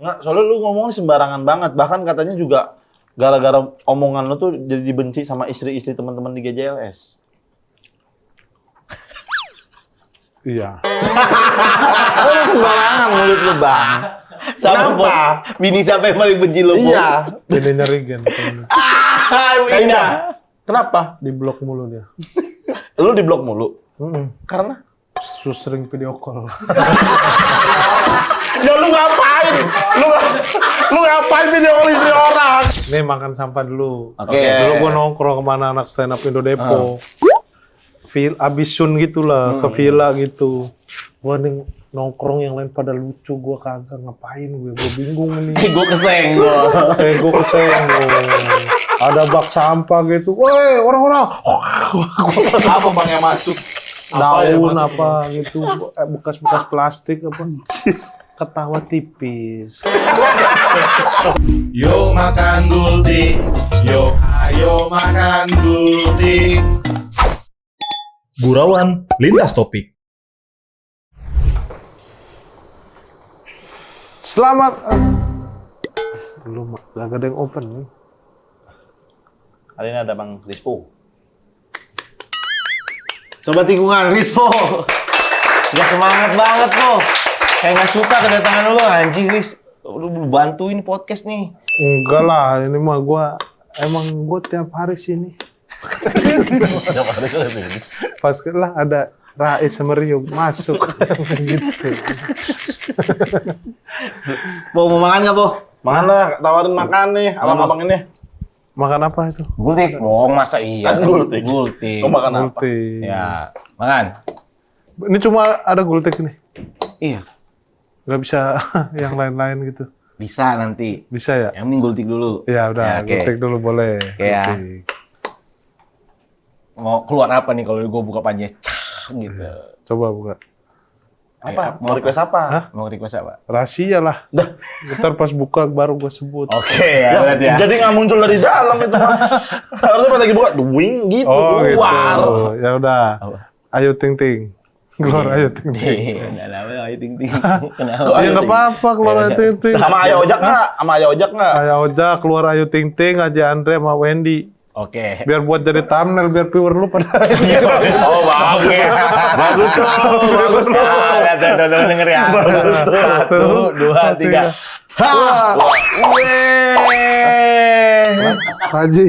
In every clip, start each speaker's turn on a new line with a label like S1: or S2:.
S1: Nggak, soalnya lu ngomongnya sembarangan banget. Bahkan katanya juga gara-gara omongan lu tuh jadi dibenci sama istri-istri teman-teman di GJLS.
S2: Iya.
S1: Lu sembarangan mulut lu, Bang. Kenapa?
S3: Bini siapa yang paling benci lu?
S1: Iya.
S2: Bininya Regen.
S1: Kayaknya. Kenapa?
S2: Di blok mulu dia.
S1: Lu di blok mulu. Karena?
S2: Terus sering video call.
S1: Ya lu ngapain? Lu ngapain video call istri orang?
S2: Nih makan sampah dulu.
S3: Oke.
S2: Dulu gua nongkrong kemana anak stand up Indo Depo. Abis Sun gitulah, ke villa gitu. Gua nih nongkrong yang lain pada lucu, gua kagak ngapain gue bingung nih.
S3: Gue kesenggol.
S2: Gua kesenggol. Ada bak sampah gitu. Woi, orang-orang.
S3: Apa bang yang masuk?
S2: Daun apa gitu, bekas-bekas plastik apa. Ketawa tipis.
S4: Yuk makan gultik, yuk ayo makan gultik. Gurauan lintas topik.
S2: Selamat. Belum, gak ada yang open nih.
S1: Kali ini ada Bang Rispo.
S3: Sobat Tikungan, Rispo. Gak semangat banget lo. Kayak gak suka kedatangan lo, anjing Ris. Lu bantuin podcast nih.
S2: Enggak lah, ini mah emang gua tiap hari sini. Pas lah ada Rais sama Rio masuk gitu.
S3: Mau makan nggak, Po?
S1: Mana tawarin makan nih, abang-abang ini.
S2: Makan apa itu?
S3: Gultik dong, masa iya?
S1: Kan gultik.
S3: Gultik.
S1: Kau makan apa?
S2: Gultik.
S3: Ya, makan.
S2: Ini cuma ada gultik nih.
S3: Iya,
S2: Gak bisa yang lain-lain gitu.
S3: bisa nanti.
S2: Bisa ya?
S3: Yang penting gultik dulu.
S2: Ya udah,
S3: Ya, oke.
S2: gultik dulu boleh.
S3: Oke, ya.
S2: Gultik.
S3: Mau keluar apa nih kalau gue buka panjang? Cah, gitu.
S2: Coba buka.
S1: Apa? Mau request apa?
S2: Hah?
S3: Mau request apa?
S2: Rahasia lah.
S1: Dah.
S2: Ntar pas buka baru gue sebut.
S3: Oke, ya, berarti ya.
S1: Jadi nggak muncul dari dalam itu mah. Harusnya pas lagi buka, duing gitu keluar.
S2: gitu. Ya udah.
S3: Apa?
S2: Ayo ting ting. Keluar ayo ting ting.
S3: Enggak apa ayo ting ting. Kenapa?
S2: Ya nggak apa-apa keluar ayo ting ting.
S1: Sama Ayah Ojak nggak? Sama Ayah Ojak nggak?
S2: Ayo Ojak keluar ayo ting ting aja Andre sama Wendy.
S3: Oke.
S2: Biar buat jadi thumbnail biar viewer lu pada.
S1: Oh bagus. Bagus tuh. Bagus tuh.
S3: Lihat denger ya. 1, 2, 3. Ha! Weh!
S2: Haji.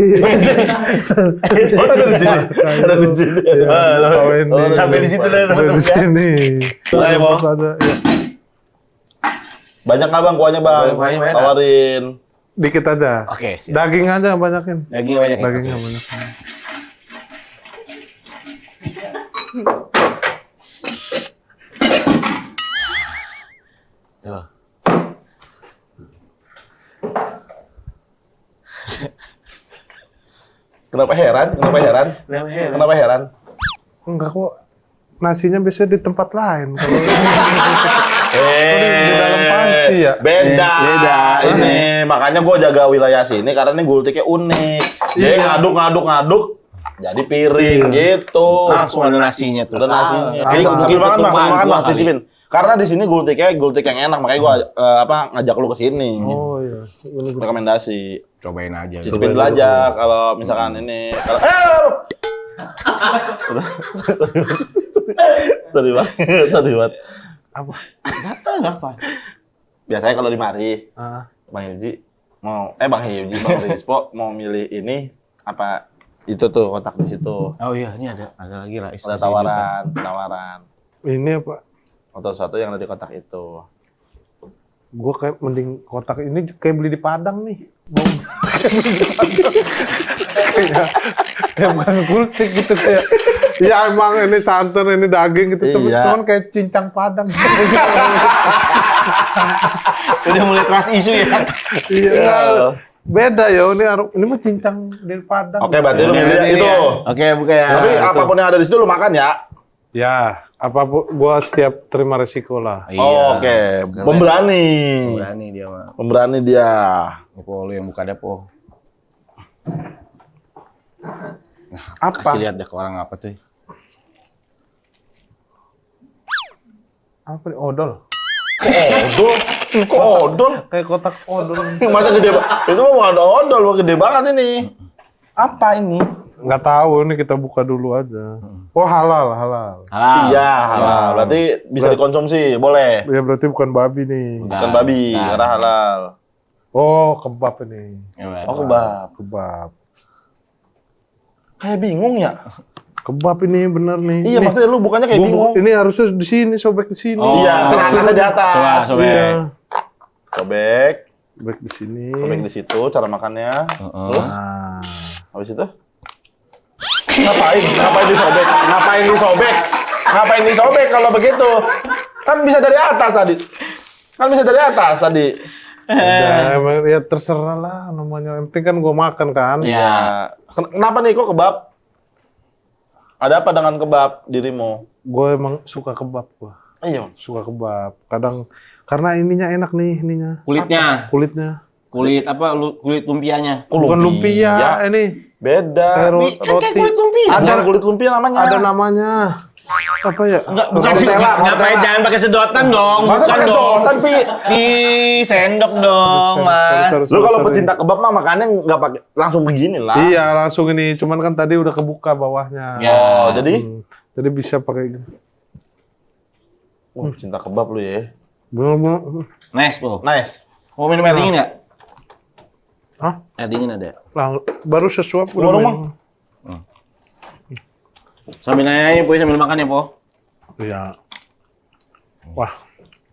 S1: Oh, ada di sini. Ada di sini.
S2: Pak Wendy.
S3: Sampai di situ deh,
S2: Sampai
S3: teman-teman,
S2: di
S3: ya.
S2: sini.
S3: Ayo, Bang.
S2: Ada, ya.
S1: Banyak nggak bang kuahnya bang?
S3: Banyak.
S1: Tawarin.
S2: Dikit aja.
S3: Oke, siap.
S2: Daging aja banyakin.
S3: Daging banyak.
S2: Dagingnya banyak.
S3: Tuh.
S1: Kenapa heran? Kenapa heran? Kenapa heran?
S2: Enggak kok. Nasinya biasanya di tempat lain. Kalau di dalam panci ya.
S1: Beda. Ini makanya gue jaga wilayah sini karena ini gultiknya unik. Jadi ngaduk. Jadi piring gitu.
S3: Langsung ada nasinya tuh.
S1: Ada nasinya.
S3: Ini
S1: Sambil makan bang,
S3: ketutupan
S1: makan
S3: gua
S1: bang,
S3: kali.
S1: cicipin. Karena di sini gultiknya gultik yang enak, makanya gue ngajak lu ke sini.
S2: Oh iya. Ini
S1: Rekomendasi.
S3: Cobain aja.
S1: Cicipin dulu aja kalau misalkan ini. Kalau Sorry banget.
S2: apa?
S3: Enggak tahu apa.
S1: Biasanya kalau di mari,
S2: Ah,
S1: Bang Hilji mau Bang Rispo mau milih ini apa itu tuh kotak di situ.
S3: Oh iya, ini ada lagi lah.
S1: Ada tawaran.
S2: ini apa?
S1: Atau satu yang ada di kotak itu.
S2: Gua kayak mending kotak ini kayak beli di Padang nih. Mau kayak bukan gultik gitu kayak. Ya emang ini santan, ini daging gitu.
S1: Iya.
S2: Cuman kayak cincang Padang.
S3: Udah mulai trust issue ya.
S2: Iya. Beda ya, ini mah cincang dari Padang.
S1: Oke, berarti lu milih itu.
S3: Oke, buka ya.
S1: Tapi apapun yang ada di situ lu makan ya.
S2: Ya, apapun gua setiap terima resiko lah.
S3: Iya.
S1: Oh, oke. Pemberani.
S3: Berani dia mah.
S1: Pemberani dia.
S3: Depo lu yang buka depo.
S2: Apa?
S3: Kasih lihat deh ke orang apa tuh.
S2: Apa nih? Odol.
S1: Odol. Kok odol?
S2: Kayak kotak odol.
S1: Masa gede banget? Itu mah bukan odol, mah gede banget ini. Apa ini?
S2: Nggak tahu, ini kita buka dulu aja. Oh halal.
S3: Halal.
S1: Iya, halal. Berarti bisa dikonsumsi, boleh.
S2: Ya berarti bukan babi nih.
S1: Bukan babi, karena halal.
S2: Oh kebab ini.
S1: Oh, kebab.
S2: Kebab.
S1: Kayak bingung ya?
S2: Kebab ini bener nih.
S1: Iya,
S2: Nih,
S1: maksudnya lu bukannya kayak bingung.
S2: ini harusnya di sini, sobek di sini.
S3: Oh.
S1: Iya, atasnya di atas.
S3: Coba, sobek.
S2: Iya.
S1: Sobek.
S2: Sobek di sini.
S1: Sobek di situ cara makannya. Terus
S2: Nah.
S1: habis itu ngapain disobek? Ngapain disobek kalau begitu? Kan bisa dari atas tadi.
S2: Ya, emang ya terserah lah namanya. Yang penting kan gua makan kan.
S3: Iya.
S1: Kenapa nih kok kebab? Ada apa dengan kebab dirimu?
S2: Gue emang suka kebab gua.
S1: Iya.
S2: Suka kebab. Kadang karena ininya enak nih,
S3: Kulitnya.
S2: kulitnya.
S3: Kulit apa? Kulit lumpianya.
S2: Bukan lumpia, ini
S1: Beda.
S2: kayak
S3: Kan kayak
S2: roti.
S3: kulit lumpia.
S1: Ada kulit lumpia namanya.
S2: Ada namanya. Apa ya?
S3: Enggak, bukan ngapain jangan pakai sedotan dong.
S1: Masa
S3: Bukan
S1: pakai
S3: dong.
S1: sedotan, Pi?
S3: Di sendok dong, Mas.
S1: Lu kalau pecinta kebab mah makannya nggak pakai langsung begini lah.
S2: Iya, langsung ini. Cuman kan tadi udah kebuka bawahnya.
S3: Ya.
S1: Oh, jadi
S2: Jadi bisa pakai gini.
S1: wah, pecinta kebab lu ya.
S2: Belum.
S3: Nice, Po.
S1: Nice.
S3: Mau minum air dingin nggak?
S2: Hah?
S3: Air dingin ada.
S2: Baru sesuap
S1: Keluar
S2: udah
S1: rumah.
S2: main.
S3: Sambil nanya, Po, sambil makan ya, Po.
S2: Iya. Wah.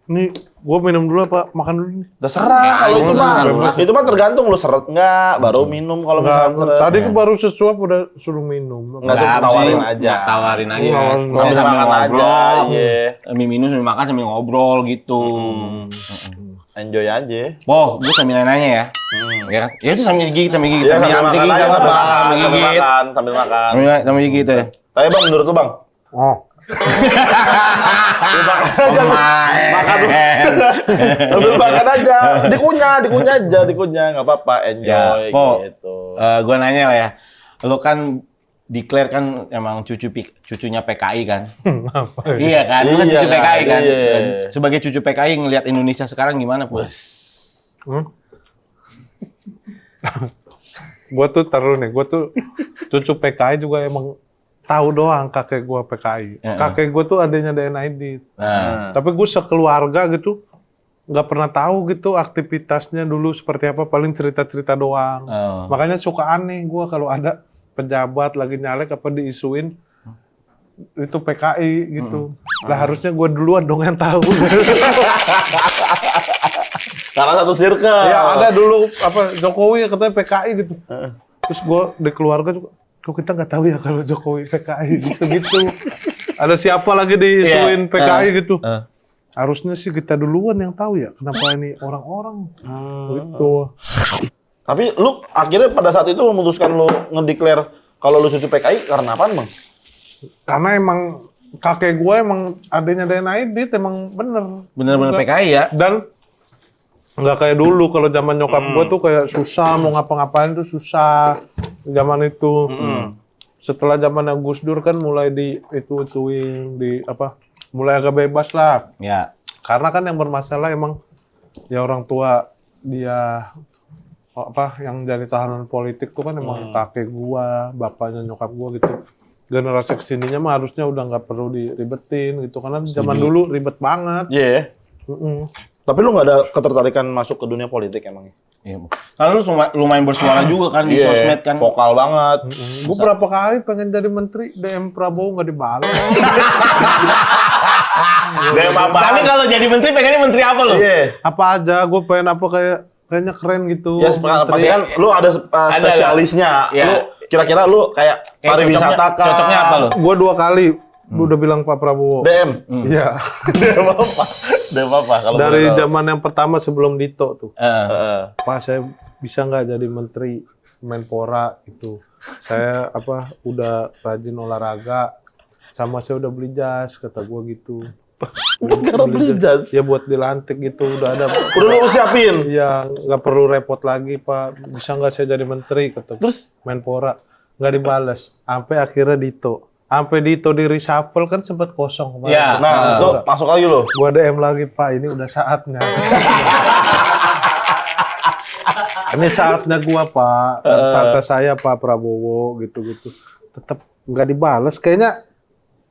S2: Ini gua minum dulu apa makan dulu nih?
S1: Terserah kalau itu mah.
S3: terserah.
S1: Itu mah tergantung lu seret nggak, baru minum kalau misalkan seret.
S2: Tadi kan baru sesuap udah suruh minum.
S1: Nggak, tuh tawarin aja.
S3: Tawarin aja,
S2: Iya,
S3: Mas.
S2: nggak
S3: Masih
S1: usah
S3: sambil
S1: makan aja,
S3: ngobrol.
S1: iya.
S3: Sambil minum, sambil makan, sambil ngobrol gitu.
S1: Enjoy aja.
S3: Po, gue sambil nanya ya. Ya kan? Ya itu sambil gigit, sambil gigit.
S1: Iya,
S3: Sambil
S1: sambil
S3: gigit,
S1: makan aja,
S3: nggak apa-apa.
S1: sambil
S3: Sambil gigit.
S1: makan, sambil makan.
S3: Sambil gigit ya.
S1: Tapi Bang, menurut lu Bang?
S2: Oh.
S1: Makan dulu. Sambil makan aja. Dikunyah, nggak apa-apa, enjoy
S3: Ya, Po.
S1: gitu.
S3: Gue nanya lah ya. Lo kan declare kan emang cucunya PKI kan?
S2: Apa ya?
S3: Iya kan? Lo kan
S1: Iya
S3: cucu
S1: kan,
S3: PKI kan?
S1: iya.
S3: Dan sebagai cucu PKI ngelihat Indonesia sekarang gimana, Bos?
S2: Gua tuh taruh nih, gua tuh cucu PKI juga emang tahu doang kakek gua PKI. Kakek gua tuh adanya DNID.
S3: Nah,
S2: Tapi gua sekeluarga gitu nggak pernah tahu gitu aktivitasnya dulu seperti apa, paling cerita-cerita doang.
S3: oh.
S2: Makanya suka aneh gua kalau ada pejabat lagi nyalek apa diisuin itu PKI gitu. Lah harusnya gua duluan dong yang tahu.
S1: Karena satu circle.
S2: Ya ada dulu apa Jokowi katanya PKI gitu. Terus gue di keluarga juga, kok kita nggak tahu ya kalau Jokowi PKI gitu-gitu. Ada siapa lagi diisuin
S3: Iya.
S2: PKI gitu. Harusnya sih kita duluan yang tahu ya. Kenapa ini orang-orang gitu.
S1: Tapi lu akhirnya pada saat itu memutuskan lu ngedeklar kalau lu cucu PKI karena apaan, Bang?
S2: Karena emang kakek gue emang adanya DNID emang bener.
S3: Bener-bener PKI ya?
S2: Dan nggak kayak dulu kalau zaman nyokap gue tuh kayak susah mau ngapa-ngapain tuh susah zaman itu. Setelah zaman Gus Dur kan mulai ituin di apa mulai agak bebas lah.
S3: Ya.
S2: Karena kan yang bermasalah emang ya orang tua dia apa yang jadi tahanan politik tuh kan emang kakek gua, bapaknya nyokap gua gitu. Generasi kesininya mah harusnya udah nggak perlu diribetin gitu karena zaman dulu ribet banget.
S1: Iya. Tapi lu nggak ada ketertarikan masuk ke dunia politik emangnya?
S3: Iya. Karena lu lumayan bersuara juga kan di sosmed kan.
S1: Vokal banget.
S2: Gue berapa kali pengen jadi menteri, DM Prabowo nggak dibalas.
S3: Tapi kalau jadi menteri pengennya menteri apa lo?
S1: Iya.
S2: Apa aja, gue pengen apa kayaknya keren gitu.
S1: Ya, pasti kan lu ada spesialisnya.
S3: Iya.
S1: Lu kira-kira lu kayak pariwisata kah?
S3: Cocoknya apa lo?
S2: Gue 2 kali udah bilang Pak Prabowo.
S1: DM.
S2: Iya.
S1: DM apa? DM apa? Kalau
S2: Dari
S1: boleh tahu.
S2: zaman yang pertama sebelum Dito tuh.
S1: Heeh.
S2: Pak saya bisa nggak jadi menteri Menpora itu. Saya udah rajin olahraga sama saya udah beli jas kata gue gitu.
S1: Karena beli jas.
S2: Ya buat dilantik gitu udah ada.
S1: Udah lu siapin.
S2: Iya nggak perlu repot lagi Pak. Bisa nggak saya jadi menteri kata.
S1: Terus
S2: Menpora nggak dibales. Sampai akhirnya Dito. Sampai Dito di reshuffle kan sempat kosong kemarin.
S3: Iya.
S1: Nah, itu masuk lagi lo.
S2: Gua DM lagi, Pak, ini udah saatnya. Ini saatnya gua, Pak. Saatnya saya, Pak Prabowo, gitu-gitu. Tetap nggak dibalas. Kayaknya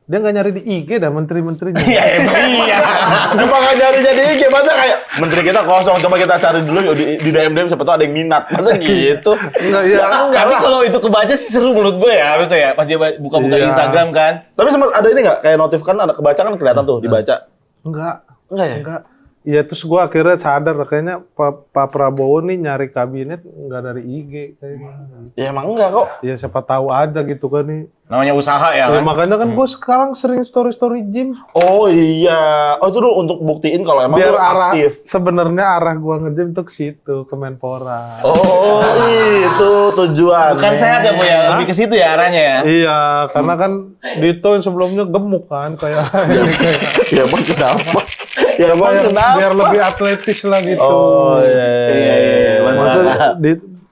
S2: dia nggak nyari di IG dah menteri-menterinya.
S3: Iya, iya.
S1: Cuma nggak nyari jadi IG, masa kayak menteri kita kosong, coba kita cari dulu yuk di DM siapa tahu ada yang minat. Masa gitu?
S2: Enggak, ya.
S3: Tapi kalau itu kebaca sih seru menurut gue ya harusnya ya. Pas dia buka-buka
S2: Iya.
S3: Instagram kan.
S1: Tapi sempat ada ini nggak? Kayak notif kan ada kebaca kan kelihatan tuh dibaca.
S2: Enggak.
S1: Enggak ya?
S2: Enggak. Iya, terus gua akhirnya sadar kayaknya Pak Prabowo nih nyari kabinet enggak dari IG kayaknya.
S1: Ya emang enggak kok.
S2: Ya siapa tahu aja gitu kan nih.
S3: Namanya usaha ya
S2: Ya,
S3: kan.
S2: makanya kan gua sekarang sering story gym.
S1: Oh iya. Oh itu dulu untuk buktiin kalau emang
S2: Biar
S1: lu
S2: arah
S1: aktif.
S2: sebenarnya arah gua nge-gym tuh ke situ, ke Menpora.
S1: Oh itu tujuan.
S3: Bukan sehat ya Bu ya, lebih ke situ ya arahnya ya.
S2: Iya, karena kan Dito yang sebelumnya gemuk kan kayak
S1: Ya bang kenapa? Ya bang
S2: biar,
S1: kenapa?
S2: biar lebih atletis lah gitu.
S1: Oh iya.
S3: Iya. Masuk
S2: Masa
S3: akal.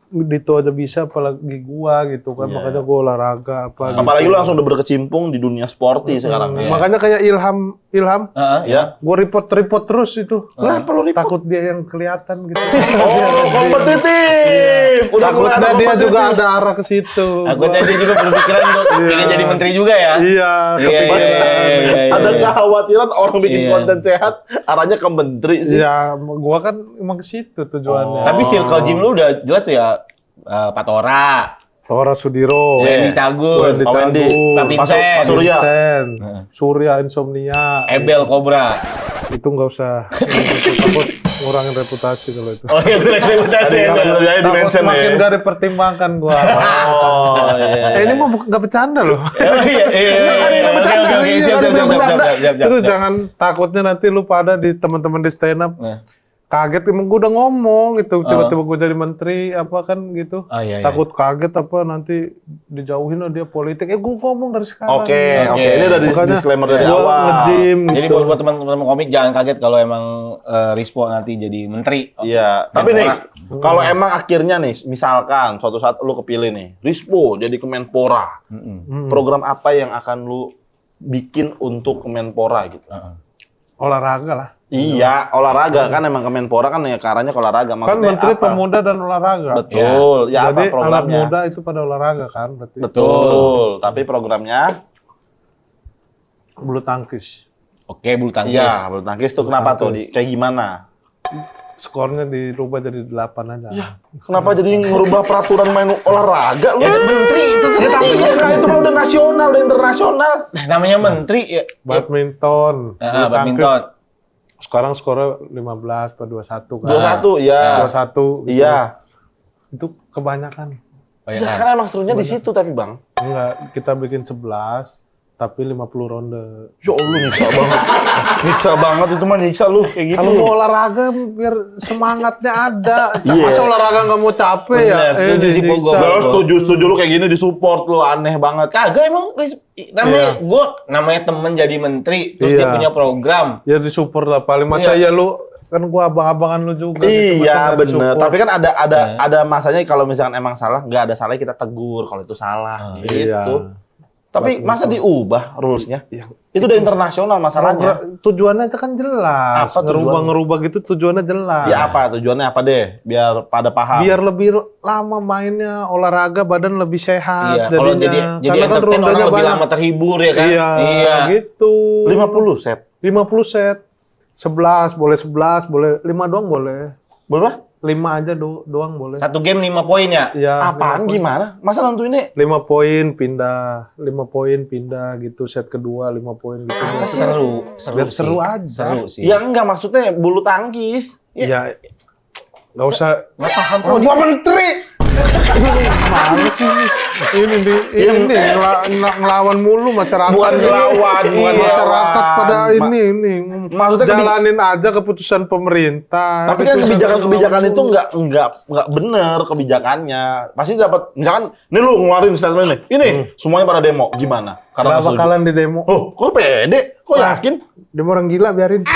S2: Dito aja bisa apalagi gua gitu kan,
S1: Iya.
S2: makanya gua olahraga apa gitu.
S1: Apalagi lu langsung udah berkecimpung di dunia sporty sekarang.
S3: Iya.
S2: Makanya kayak Ilham,
S3: Heeh,
S1: Ya.
S2: gua report terus itu.
S1: Kenapa lu report?
S2: Takut dia yang kelihatan gitu.
S1: Oh kompetitif. Udah mulai
S2: Takutnya
S1: ada
S2: dia
S1: kompetitif.
S2: juga ada arah ke situ.
S3: Takutnya dia juga berpikiran untuk ingin jadi menteri juga ya.
S2: Iya,
S3: Iya,
S2: kepikiran.
S3: iya.
S1: Ada kekhawatiran orang bikin
S3: Iya.
S1: konten sehat arahnya ke menteri sih.
S2: Iya, gua kan emang ke situ tujuannya.
S3: Tapi circle gym lu udah jelas tuh ya. Pak Tora,
S2: Tora Sudiro,
S3: Wendy Cagur,
S2: Wendy
S1: Pak Wendy,
S2: Cagur,
S3: Pak Vincent,
S1: Pak Surya.
S2: Vincent, Surya Insomnia.
S3: Ebel Cobra.
S2: Itu nggak usah. Takut ngurangin reputasi kalau itu.
S3: Oh iya, gue reputasi
S1: Ada
S3: Ebel.
S1: yang- di
S2: Takut
S1: mention
S2: makin
S1: ya.
S2: nggak dipertimbangkan gua.
S1: Oh iya.
S2: Ini mah nggak bercanda loh.
S3: Oh iya, iya. Oke, siap.
S2: Terus jangan takutnya nanti lu pada di teman-teman di stand up
S3: Nah.
S2: kaget, emang gue udah ngomong gitu, tiba-tiba gue jadi menteri apa kan gitu.
S3: Oh, iya, iya.
S2: Takut kaget apa nanti dijauhin lah dia politik. Gue ngomong dari sekarang.
S1: Oke. Ini udah
S2: Makanya
S1: disclaimer dari
S2: gua
S1: awal.
S2: nge-gym
S3: Jadi
S2: gitu.
S3: buat teman-teman komik jangan kaget kalau emang Rispo nanti jadi menteri.
S1: Iya, tapi nih kalau emang akhirnya nih, misalkan suatu saat lu kepilih nih, Rispo jadi Kemenpora, program apa yang akan lu bikin untuk Kemenpora gitu?
S2: Olahraga lah.
S1: Iya, olahraga kan emang Kemenpora kan ya karanya ke olahraga.
S2: Kan
S1: Maksudnya
S2: menteri
S1: apa?
S2: pemuda dan olahraga.
S1: Betul. Ya,
S2: Jadi
S1: apa
S2: anak
S1: programnya?
S2: muda itu pada olahraga kan berarti.
S1: Betul. Tapi programnya?
S2: Bulu tangkis.
S3: Oke, bulu tangkis.
S1: Iya, bulu tangkis tuh kenapa tuh? Kayak gimana?
S2: Skornya dirubah jadi 8 aja.
S1: Kenapa jadi ngerubah peraturan main olahraga lu?
S3: Ya kan menteri itu tuh
S1: Ya, tapi
S3: tadi.
S1: kan itu mah udah nasional, udah internasional.
S3: Nah, namanya menteri ya.
S2: Badminton. bulu tangkis.
S3: Badminton.
S2: Sekarang skornya 15 per 21 kan.
S1: 21, ya.
S2: 21. gitu.
S1: Iya.
S2: Itu kebanyakan.
S1: Ya kan emang serunya di situ tapi Bang.
S2: Enggak, kita bikin 11 tapi 50 ronde.
S1: Ya Allah nyiksa banget. Nyiksa banget itu mah nyiksa lu kayak gitu.
S2: Kalau mau olahraga biar semangatnya ada.
S1: Iya.
S2: Masa olahraga nggak mau capek ya?
S3: Bener, setuju sih,
S2: disiksa.
S3: Pogba.
S1: Lu setuju lu kayak gini disupport lu aneh banget.
S3: Kagak emang namanya namanya temen jadi menteri terus dia
S2: Iya.
S3: punya program.
S2: Ya disupport lah paling masa ya lu kan gua abang-abangan lu juga. gitu,
S1: Iya
S2: masa nggak
S1: bener.
S2: disupport?
S1: Tapi kan ada masanya kalau misalkan emang salah nggak ada salahnya kita tegur kalau itu salah gitu.
S2: Iya.
S1: Tapi masa diubah rulesnya?
S2: Iya.
S1: Itu udah internasional masalahnya.
S2: Tujuannya itu kan jelas.
S1: Apa tujuannya?
S2: Ngerubah-ngerubah gitu tujuannya jelas.
S1: Ya apa tujuannya apa deh? Biar pada paham.
S2: Biar lebih lama mainnya olahraga, badan lebih sehat.
S3: Iya, kalau
S2: jadinya.
S3: jadi
S2: Karena kan
S3: entertain orang
S2: rondanya
S3: lebih
S2: banyak.
S3: lama terhibur ya kan.
S2: Iya, gitu.
S1: 50 set.
S2: 50 set. 11 boleh 5 doang boleh.
S1: Berapa?
S2: 5 aja doang boleh.
S3: Satu game 5 poin ya.
S2: Iya.
S1: Apaan
S2: 5 poin.
S1: gimana? Masa nentuinnya
S2: 5 poin pindah, 5 poin pindah gitu, set kedua 5 poin gitu.
S3: Seru
S2: Biar
S3: sih.
S2: seru aja.
S3: Seru sih.
S1: Ya enggak maksudnya bulu tangkis.
S2: Ya, nggak usah.
S3: Nggak paham
S2: Oh, gua menteri. Mana sih? Ini ngelawan mulu masyarakat.
S1: Bukan ngelawan, bukan
S2: masyarakat
S1: ngelawan.
S2: pada ini.
S1: Maksudnya
S2: jalanin aja keputusan pemerintah.
S1: Tapi kan kebijakan-kebijakan itu enggak bener kebijakannya. Pasti dapat misalkan nih lu ngeluarin statement nih. Ini semuanya pada demo. Gimana? Karena
S2: Kenapa kalian di demo?
S1: Loh, kok pede? Kok yakin?
S2: Demo orang gila biarin.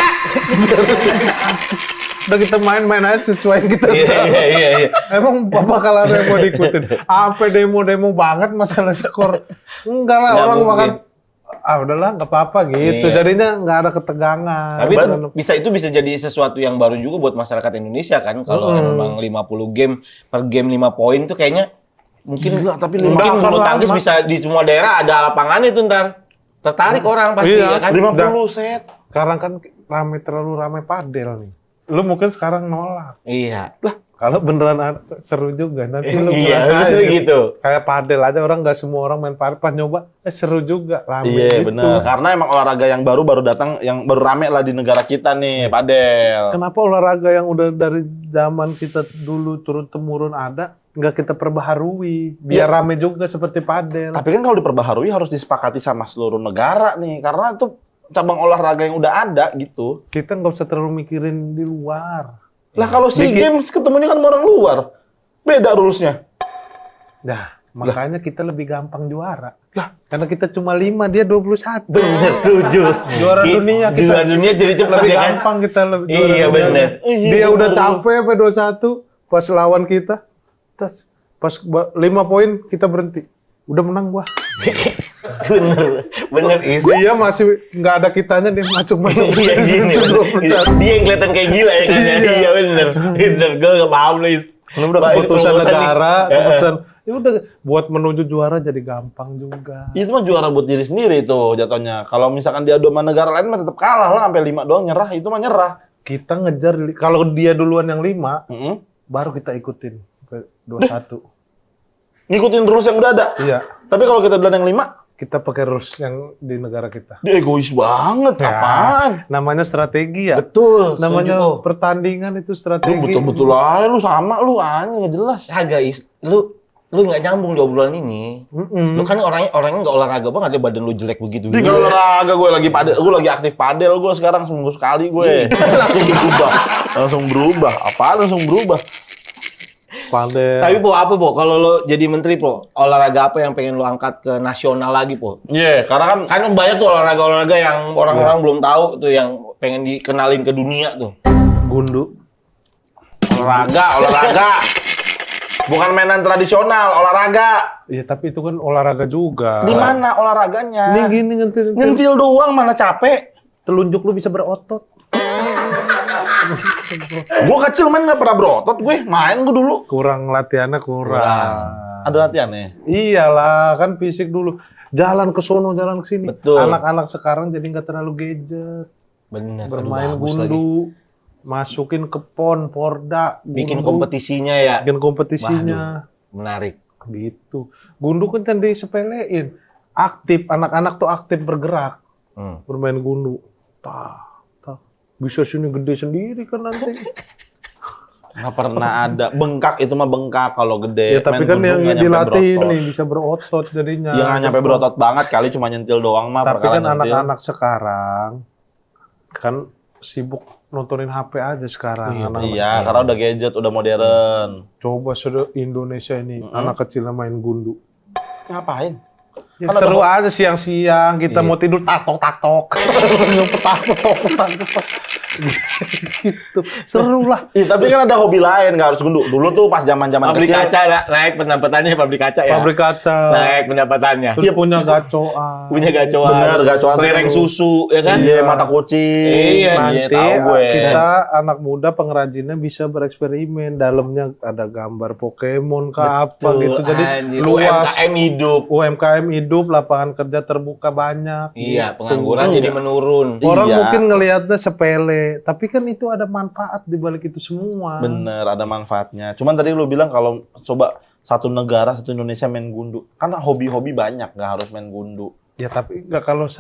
S2: Udah kita main-main aja sesuai yang kita
S3: Iya.
S2: Emang bakal ada yang mau diikutin? Sampai demo-demo banget masalah skor. Enggak lah,
S3: Nggak
S2: orang
S3: mungkin.
S2: makan udahlah nggak apa-apa gitu.
S3: Iya.
S2: Jadinya nggak ada ketegangan.
S3: Tapi itu bisa jadi sesuatu yang baru juga buat masyarakat Indonesia kan. Kalau memang 50 game per game 5 poin tuh kayaknya mungkin
S1: Gila, tapi
S3: mungkin
S2: udah
S3: bulu
S2: akan
S3: tangkis
S2: lama.
S3: bisa di semua daerah ada lapangan itu ntar. Tertarik orang pasti
S2: Iya.
S3: ya kan.
S1: 50 set.
S2: Sekarang kan terlalu ramai padel nih. Lu mungkin sekarang nolak.
S3: Iya.
S2: Kalau beneran seru juga nanti lu
S3: Iya,
S2: ngerasain.
S3: justru gitu.
S2: Kayak padel aja orang nggak semua orang main padel. Pas nyoba, seru juga, rame
S1: Iya
S2: gitu.
S1: bener, karena emang olahraga yang baru datang, yang baru rame lah di negara kita nih, padel.
S2: Kenapa olahraga yang udah dari zaman kita dulu turun-temurun ada, nggak kita perbaharui, biar
S1: Iya.
S2: rame juga seperti padel.
S1: Tapi kan kalau diperbaharui harus disepakati sama seluruh negara nih, karena itu cabang olahraga yang udah ada gitu.
S2: Kita nggak usah terlalu mikirin di luar.
S1: Lah kalau SEA
S2: Dikit.
S1: Games ketemunya kan sama orang luar, beda rulesnya.
S2: Nah, makanya kita lebih gampang juara. Karena kita cuma 5, dia 21.
S3: Bener, setuju.
S2: Juara dunia kita.
S3: Juara dunia jadi cepet
S2: Lebih
S3: ya kan.
S2: gampang kita lebih
S3: Iya,
S2: juara dunia.
S3: bener.
S2: Dia udah capek sampai 21 pas lawan kita. Terus pas 5 poin kita berhenti. Udah menang gua.
S3: Bener Is.
S2: Dia masih nggak ada kitanya, dia masuk-masuk.
S3: Iya gini. Dia yang kelihatan kayak gila ya kan. Iya bener. Bener, gue gak paham lu Is.
S2: Kalau udah
S3: Wah, ini
S2: keputusan
S3: terobosan nih.
S2: negara, keputusan ya udah buat menuju juara jadi gampang juga.
S1: Itu mah juara buat diri sendiri itu jatuhnya. Kalau misalkan dia sama negara lain mah tetap kalah lah, sampai 5 doang nyerah, itu mah nyerah.
S2: Kita ngejar kalau dia duluan yang 5,
S1: Mm-mm.
S2: baru kita ikutin ke 21.
S1: Ngikutin rules yang udah ada.
S2: Iya,
S1: Tapi kalau kita duluan yang 5,
S2: kita pakai rules yang di negara kita.
S1: dia egois banget,
S2: Ya,
S1: apaan?
S2: namanya strategi ya.
S3: Betul.
S2: Namanya
S3: setuju, Po.
S2: pertandingan itu strategi.
S1: Lu betul-betul aja lu sama lu anjing nggak jelas.
S3: Kagak Is. Lu nggak nyambung di obrolan ini.
S2: Mm-mm.
S3: Lu kan orangnya nggak olahraga banget ya, badan lu jelek begitu.
S1: Di kalau olahraga gue lagi padel, gue lagi aktif padel gue sekarang seminggu sekali gue. langsung berubah. Apaan langsung berubah?
S2: Padel.
S3: Tapi Po, apa Po? Kalau lo jadi menteri Po, olahraga apa yang pengen lo angkat ke nasional lagi Po?
S1: Iya, karena kan
S3: Kan banyak tuh olahraga-olahraga yang orang-orang belum tahu tuh, yang pengen dikenalin ke dunia tuh.
S2: Gundu.
S1: olahraga. Bukan mainan tradisional, olahraga.
S2: Iya, tapi itu kan olahraga juga.
S1: Di mana olahraganya?
S2: Ini gini nyentil.
S1: Nyentil doang, mana capek.
S2: Telunjuk lu bisa berotot.
S1: Gue kecil main nggak pernah berotot gue, main gue dulu.
S2: Kurang latihannya kurang.
S1: Ada latihannya.
S2: Iyalah, kan fisik dulu. Jalan ke sono, jalan ke sini.
S3: Betul.
S2: Anak-anak sekarang jadi nggak terlalu gadget.
S3: Bener.
S2: Bermain
S3: aduh, bagus lagi.
S2: gundu, masukin ke pon, porda,
S3: Bikin
S2: gundu,
S3: kompetisinya ya.
S2: bikin kompetisinya.
S3: Menarik.
S2: Gitu. Gundu kan kan disepelein. Aktif, anak-anak tuh aktif bergerak. Bermain gundu. Bisa sini gede sendiri kan nanti.
S1: Nggak pernah ada. Bengkak itu mah bengkak kalau gede.
S2: Ya tapi
S1: Main
S2: kan
S1: gundu
S2: yang
S1: nggak nyampe
S2: dilatih
S1: berotot.
S2: ini bisa berotot jadinya.
S1: Ya nggak nyampe berotot banget kali, cuma nyentil doang mah.
S2: Tapi
S1: perkara
S2: kan
S1: nyentil.
S2: anak-anak sekarang kan sibuk nontonin HP aja sekarang. anak-anak.
S1: Iya, karena udah gadget, udah modern.
S2: Coba Indonesia ini anak kecil main gundu.
S1: Ngapain?
S2: Ya,
S1: Kan ada
S2: seru aja siang-siang kita
S3: Iya.
S2: mau tidur taktok-taktok. Ngumpet-taktok. Gitu. Seru lah.
S1: Iya, tapi kan ada hobi lain, nggak harus gundu. Dulu tuh pas zaman-zaman
S3: Pabrik
S1: kecil.
S3: kaca naik pendapatannya, pabrik kaca ya.
S2: Pabrik kaca.
S3: Naik pendapatannya.
S2: Terus punya gacoan.
S3: Punya gacoan.
S1: Bener, gacoan.
S3: Kelereng susu ya kan.
S1: Iya, mata kucing.
S3: Iya,
S2: Nanti
S1: tahu gue.
S2: kita anak muda pengrajinnya bisa bereksperimen. Dalamnya ada gambar Pokemon ke apa gitu. Jadi
S3: anjir.
S2: luas.
S3: UMKM hidup.
S2: UMKM hidup, lapangan kerja terbuka banyak.
S3: Iya,
S2: gitu.
S3: pengangguran jadi menurun.
S2: Orang
S1: Iya.
S2: mungkin ngelihatnya sepele, tapi kan itu ada manfaat di balik itu semua.
S1: Bener, ada manfaatnya. Cuman tadi lu bilang kalau coba satu negara, satu Indonesia main gundu. Karena hobi-hobi banyak, nggak harus main gundu.
S2: Ya tapi nggak kalau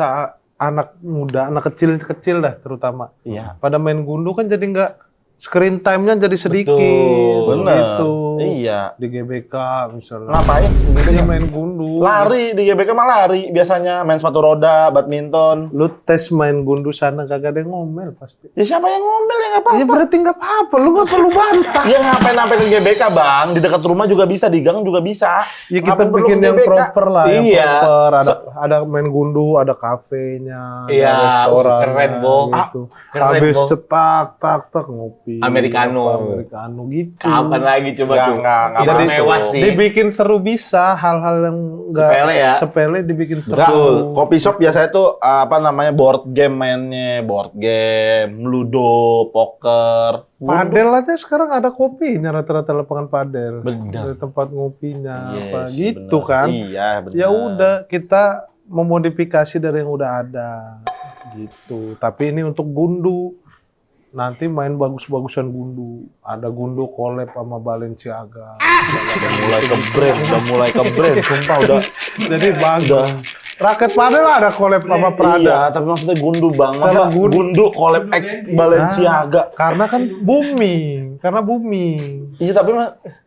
S2: anak muda, anak kecil dah terutama.
S1: Iya.
S2: Pada main gundu kan jadi nggak screen time-nya jadi sedikit.
S3: Betul.
S1: Bener.
S2: Gitu.
S1: Iya.
S2: di GBK misalnya.
S1: Ngapain?
S2: Dia main gundu.
S1: Lari di GBK mah lari biasanya, main sepatu roda, badminton.
S2: Lu tes main gundu sana kagak ada yang ngomel pasti.
S1: Ya siapa yang ngomel ya nggak apa-apa.
S2: Ya berarti nggak apa-apa, lu nggak perlu bantah.
S1: Ya ngapain sampai ke GBK bang? Di dekat rumah juga bisa, di gang juga bisa.
S2: Ya kita
S1: Ngapain perlu
S2: bikin
S1: ke
S2: yang
S1: GBK?
S2: proper lah, yang
S3: Iya.
S2: proper. Ada main gundu, ada kafenya, ada
S3: Iya,
S2: restoran.
S3: keren, Bo.
S2: Gitu.
S3: Keren,
S2: Habis
S3: Bo.
S2: cetak, tak ngopi.
S3: Americano.
S2: Americano gitu.
S3: Kapan lagi coba
S1: Nggak,
S3: tuh?
S1: nggak
S3: Itu
S1: masuk.
S3: mewah sih.
S2: Dibikin seru bisa, hal-hal yang nggak
S3: Sepele ya?
S2: sepele dibikin seru.
S1: Enggak, kopi shop biasanya tuh apa namanya board game mainnya, board game, ludo, poker.
S2: Padel aja sekarang ada kopinya, rata-rata lapangan padel.
S3: Benar.
S2: Ada tempat ngopinya,
S1: Yes,
S2: apa gitu
S1: benar.
S2: kan.
S1: Iya, benar.
S2: Ya udah, kita memodifikasi dari yang udah ada. Gitu. Tapi ini untuk gundu. Nanti main bagus-bagusan gundu. Ada gundu collab sama Balenciaga.
S1: Udah mulai ke brand, sumpah udah.
S2: Jadi bagus. Raket padel ada collab sama Prada.
S1: Iya, tapi maksudnya gundu bang. Masa
S2: Kalau
S1: gundu collab X Balenciaga.
S2: Karena kan booming. Karena booming.
S1: Iya, tapi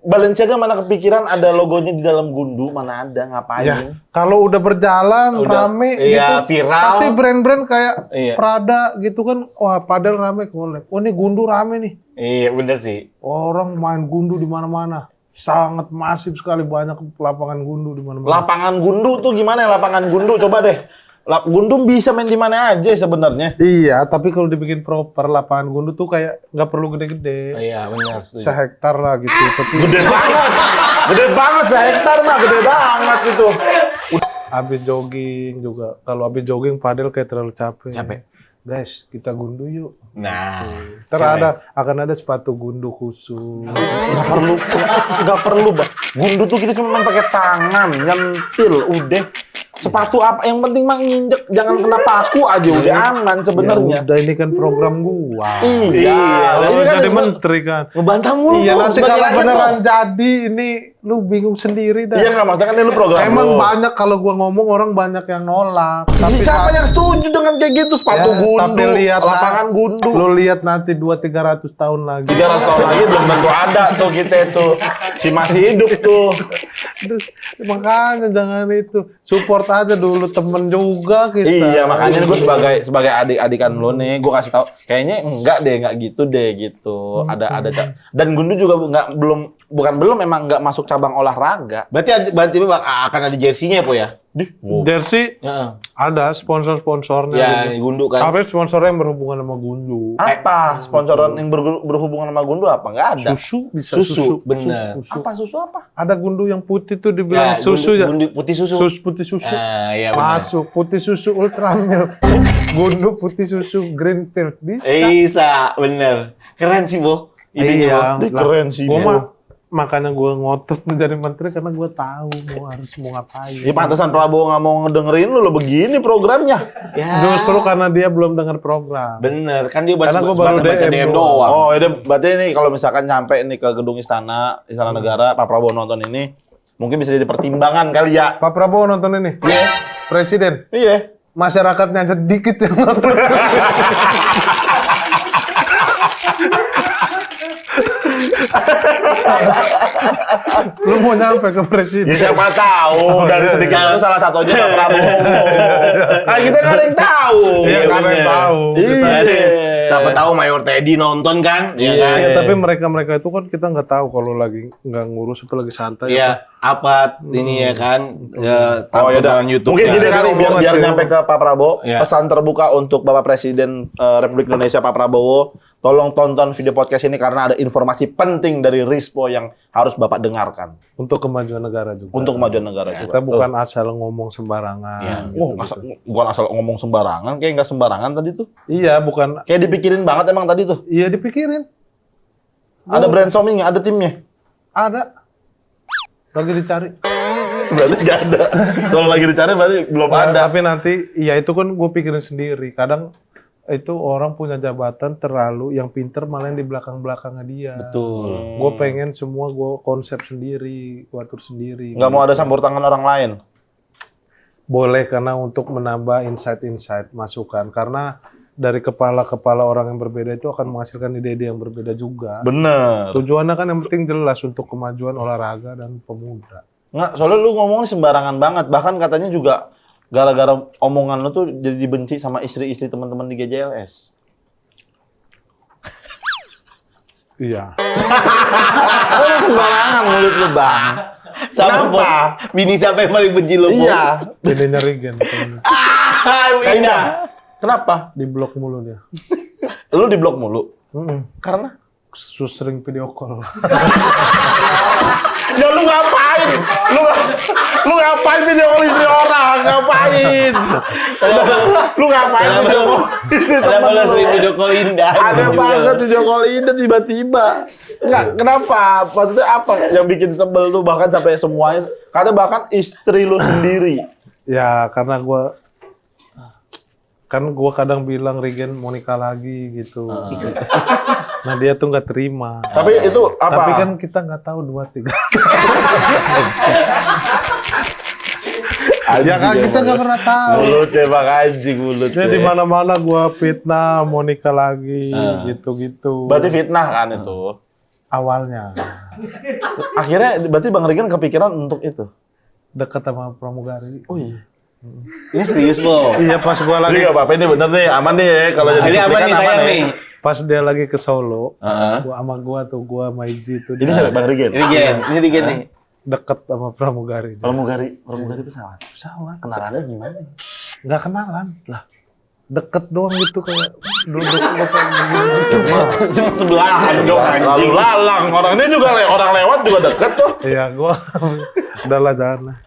S1: Balenciaga mana kepikiran ada logonya di dalam gundu, mana ada, ngapain?
S2: Ya, kalau udah berjalan
S3: Udah,
S2: rame
S3: iya,
S2: gitu.
S3: viral.
S2: Tapi brand-brand kayak
S3: Iya.
S2: Prada gitu kan, wah padahal rame collab. Oh ini gundu rame nih.
S3: Iya, bener sih.
S2: Orang main gundu di mana-mana. Sangat masif sekali, banyak lapangan gundu di mana-mana.
S1: Lapangan gundu tuh gimana ya lapangan gundu? Coba deh. Gundu bisa main di mana aja sebenarnya.
S2: Iya, tapi kalau dibikin proper lapangan gundu tuh kayak nggak perlu gede-gede.
S3: Iya, benar. setuju.
S2: Sehektar lah gitu. Tapi
S1: Gede banget. Gede banget sehektar mah, gede banget itu.
S2: habis jogging juga. Kalau habis jogging padel kayak terlalu capek.
S3: Capek.
S2: Guys, kita gundu yuk.
S3: Nah,
S2: Ntar akan ada sepatu gundu khusus.
S1: Nggak perlu, Bang. Gundu tuh kita cuma main pakai tangan, nyentil, udah. Sepatu apa yang penting mah nginjek, jangan kena paku aja udah aman sebenarnya.
S2: Ya udah, ini kan program gua.
S1: Iya.
S2: Kalau
S1: Ini kan
S2: jadi menteri kan.
S3: ngebantah mulu.
S2: Iya,
S3: Bo,
S2: nanti
S3: sebagai
S2: kalau
S3: rakyat,
S2: beneran
S3: Bo.
S2: jadi ini lu bingung sendiri dah.
S1: Iya nggak maksudnya kan ini lu program.
S2: Emang
S1: lu.
S2: banyak kalau gua ngomong orang banyak yang nolak.
S1: Tapi siapa yang setuju dengan kayak gitu sepatu
S2: Ya,
S1: gundu,
S2: tapi lihat
S1: lapangan gundu.
S2: Lu lihat nanti 200-300 tahun lagi.
S1: 300 tahun lagi belum tentu ada tuh kita tuh. Si masih hidup tuh.
S2: Terus, makanya jangan itu. Support aja dulu temen juga kita.
S1: Iya, makanya gue sebagai adik-adikan lo nih, gue kasih tahu kayaknya enggak gitu deh gitu. Ada dan gundu juga belum emang nggak masuk cabang olahraga.
S3: Berarti akan ada jersey-nya, Po ya?
S2: Jersey
S3: Heeh.
S2: ada sponsor-sponsornya.
S3: Ya,
S2: gitu.
S3: gundu kan.
S2: Tapi sponsornya yang berhubungan sama gundu.
S1: Apa sponsoran yang berhubungan sama gundu apa? Nggak ada.
S2: Susu bisa
S3: Susu, bener.
S2: Susu.
S1: Apa susu apa?
S2: Ada gundu yang putih tuh dibilang
S3: Ya,
S2: susu ya.
S3: gundu putih susu.
S2: Putih susu.
S3: Ah, iya benar.
S2: Masuk putih susu Ultramilk. Gundu putih susu Greenfield bisa.
S3: Bisa, bener. Keren sih, Bo. Idenya,
S2: Iya.
S3: Bo.
S1: Ini keren sih.
S2: Gua
S1: Bo.
S2: mah makanya gue ngotot menjadi menteri karena gue tahu harus mau ngapain.
S1: Ya pantesan Prabowo nggak mau ngedengerin lo begini programnya.
S3: Ya,
S2: Justru karena dia belum dengar program.
S3: bener. Kan dia
S2: Karena gua baru
S3: baca
S2: DM
S3: DM doang.
S1: Oh, ini berarti ini kalau misalkan nyampe nih ke gedung Istana Negara, Pak Prabowo nonton ini, mungkin bisa jadi pertimbangan kali ya.
S2: Pak Prabowo nonton ini?
S1: Iya.
S2: Presiden.
S1: Iya.
S2: Masyarakatnya aja dikit yang nonton. Lu mau nyampe ke presiden?
S1: Ya siapa tahu dari sedikit itu salah satunya Pak Prabowo. Ah kita nggak ada yang tahu.
S2: Iya, nggak ada yang
S3: bener.
S2: tahu.
S1: Iya.
S3: Siapa tahu Mayor Teddy nonton kan? Iya
S1: Iya.
S3: kan?
S2: Ya, tapi mereka itu kan kita nggak tahu kalau lagi nggak ngurus atau lagi santai.
S3: Iya, apa ini ya kan? Ya,
S1: Oh ya
S3: tampil YouTube.
S1: mungkin gini kali biar
S2: Omongan sih.
S1: nyampe ke Pak Prabowo,
S3: Iya.
S1: pesan terbuka untuk Bapak Presiden Republik Indonesia Pak Prabowo, tolong tonton video podcast ini karena ada informasi penting dari Rispo yang harus Bapak dengarkan
S2: Untuk kemajuan negara juga.
S1: untuk kemajuan negara juga.
S2: Kita bukan asal ngomong sembarangan.
S3: Iya.
S2: gitu,
S1: Oh,
S2: gitu.
S1: bukan asal ngomong sembarangan, kayak nggak sembarangan tadi tuh.
S2: Iya, bukan.
S1: Kayak dipikirin banget emang tadi tuh.
S2: Iya dipikirin.
S1: Ada brainstorming ada timnya.
S2: Ada. Lagi dicari.
S1: Berarti nggak ada. Kalau lagi dicari berarti belum
S2: Nah,
S1: ada.
S2: tapi nanti, ya itu kan gue pikirin sendiri. Kadang itu orang punya jabatan terlalu, yang pinter malah yang di belakang-belakangnya dia.
S3: Betul.
S2: Gue pengen semua gue konsep sendiri, gue atur sendiri.
S1: Nggak mau ada campur tangan orang lain.
S2: Boleh, karena untuk menambah insight-insight, masukan. Karena dari kepala-kepala orang yang berbeda itu akan menghasilkan ide-ide yang berbeda juga.
S1: Bener.
S2: Tujuannya kan yang penting jelas untuk kemajuan olahraga dan pemuda.
S1: Nggak, soalnya lu ngomongnya sembarangan banget. Bahkan katanya juga gara-gara omongan lu tuh jadi dibenci sama istri-istri teman-teman di GJLS.
S2: Iya.
S1: Lu sembarangan mulut lu, Bang. Kenapa?
S3: Bini siapa yang paling benci lo?
S1: Iya.
S2: Bedanya Regen.
S1: Kayaknya. Kenapa?
S2: Di blok mulu dia.
S1: Lu di blok mulu. Karena?
S2: Sering video call.
S1: Ya lu ngapain? Lu ngapain video call istri orang? Ngapain? Lu ngapain video call istri
S3: Kenapa
S1: temen
S3: lo
S1: lu?
S3: sering video call Indah?
S1: Ada
S3: Juga.
S1: banget video call Indah tiba-tiba. Enggak, kenapa? Maksudnya apa yang bikin sebel tuh bahkan sampai semuanya, kata bahkan istri lu sendiri.
S2: Ya karena gua kadang bilang Regen mau nikah lagi gitu. Nah dia tuh nggak terima.
S1: Tapi itu apa?
S2: Tapi kan kita nggak tahu 2-3. Ya kan kita nggak pernah tahu.
S1: Mulut emang anjing mulut.
S2: Dia di mana-mana gua fitnah mau nikah lagi gitu-gitu.
S1: Berarti fitnah kan itu.
S2: Awalnya
S1: Akhirnya berarti Bang Regen kepikiran untuk itu.
S2: dekat sama pramugari.
S1: Oh iya.
S3: Ini serius, Bo.
S2: Iya pas gua
S1: Ini
S2: lagi
S1: nggak apa-apa, ini bener nih, aman nih kalau jadi
S3: Ini aman
S1: cuplikan
S3: nih, tayang
S1: ya.
S3: nih.
S2: pas dia lagi ke Solo,
S3: Heeh.
S2: gua sama Iji tuh
S1: Ini siapa Bang Regen?
S3: Ini Regen nih.
S2: deket sama pramugari.
S1: Pramugari pesawat. Pesawat. Kenalannya gimana?
S2: Nggak kenalan lah. Deket doang gitu kayak duduk begini.
S3: Cuma sebelahan dong
S1: Lalu
S3: anjing.
S1: lalang, orang ini juga orang lewat juga deket tuh.
S2: Iya, gua udahlah jangan lah.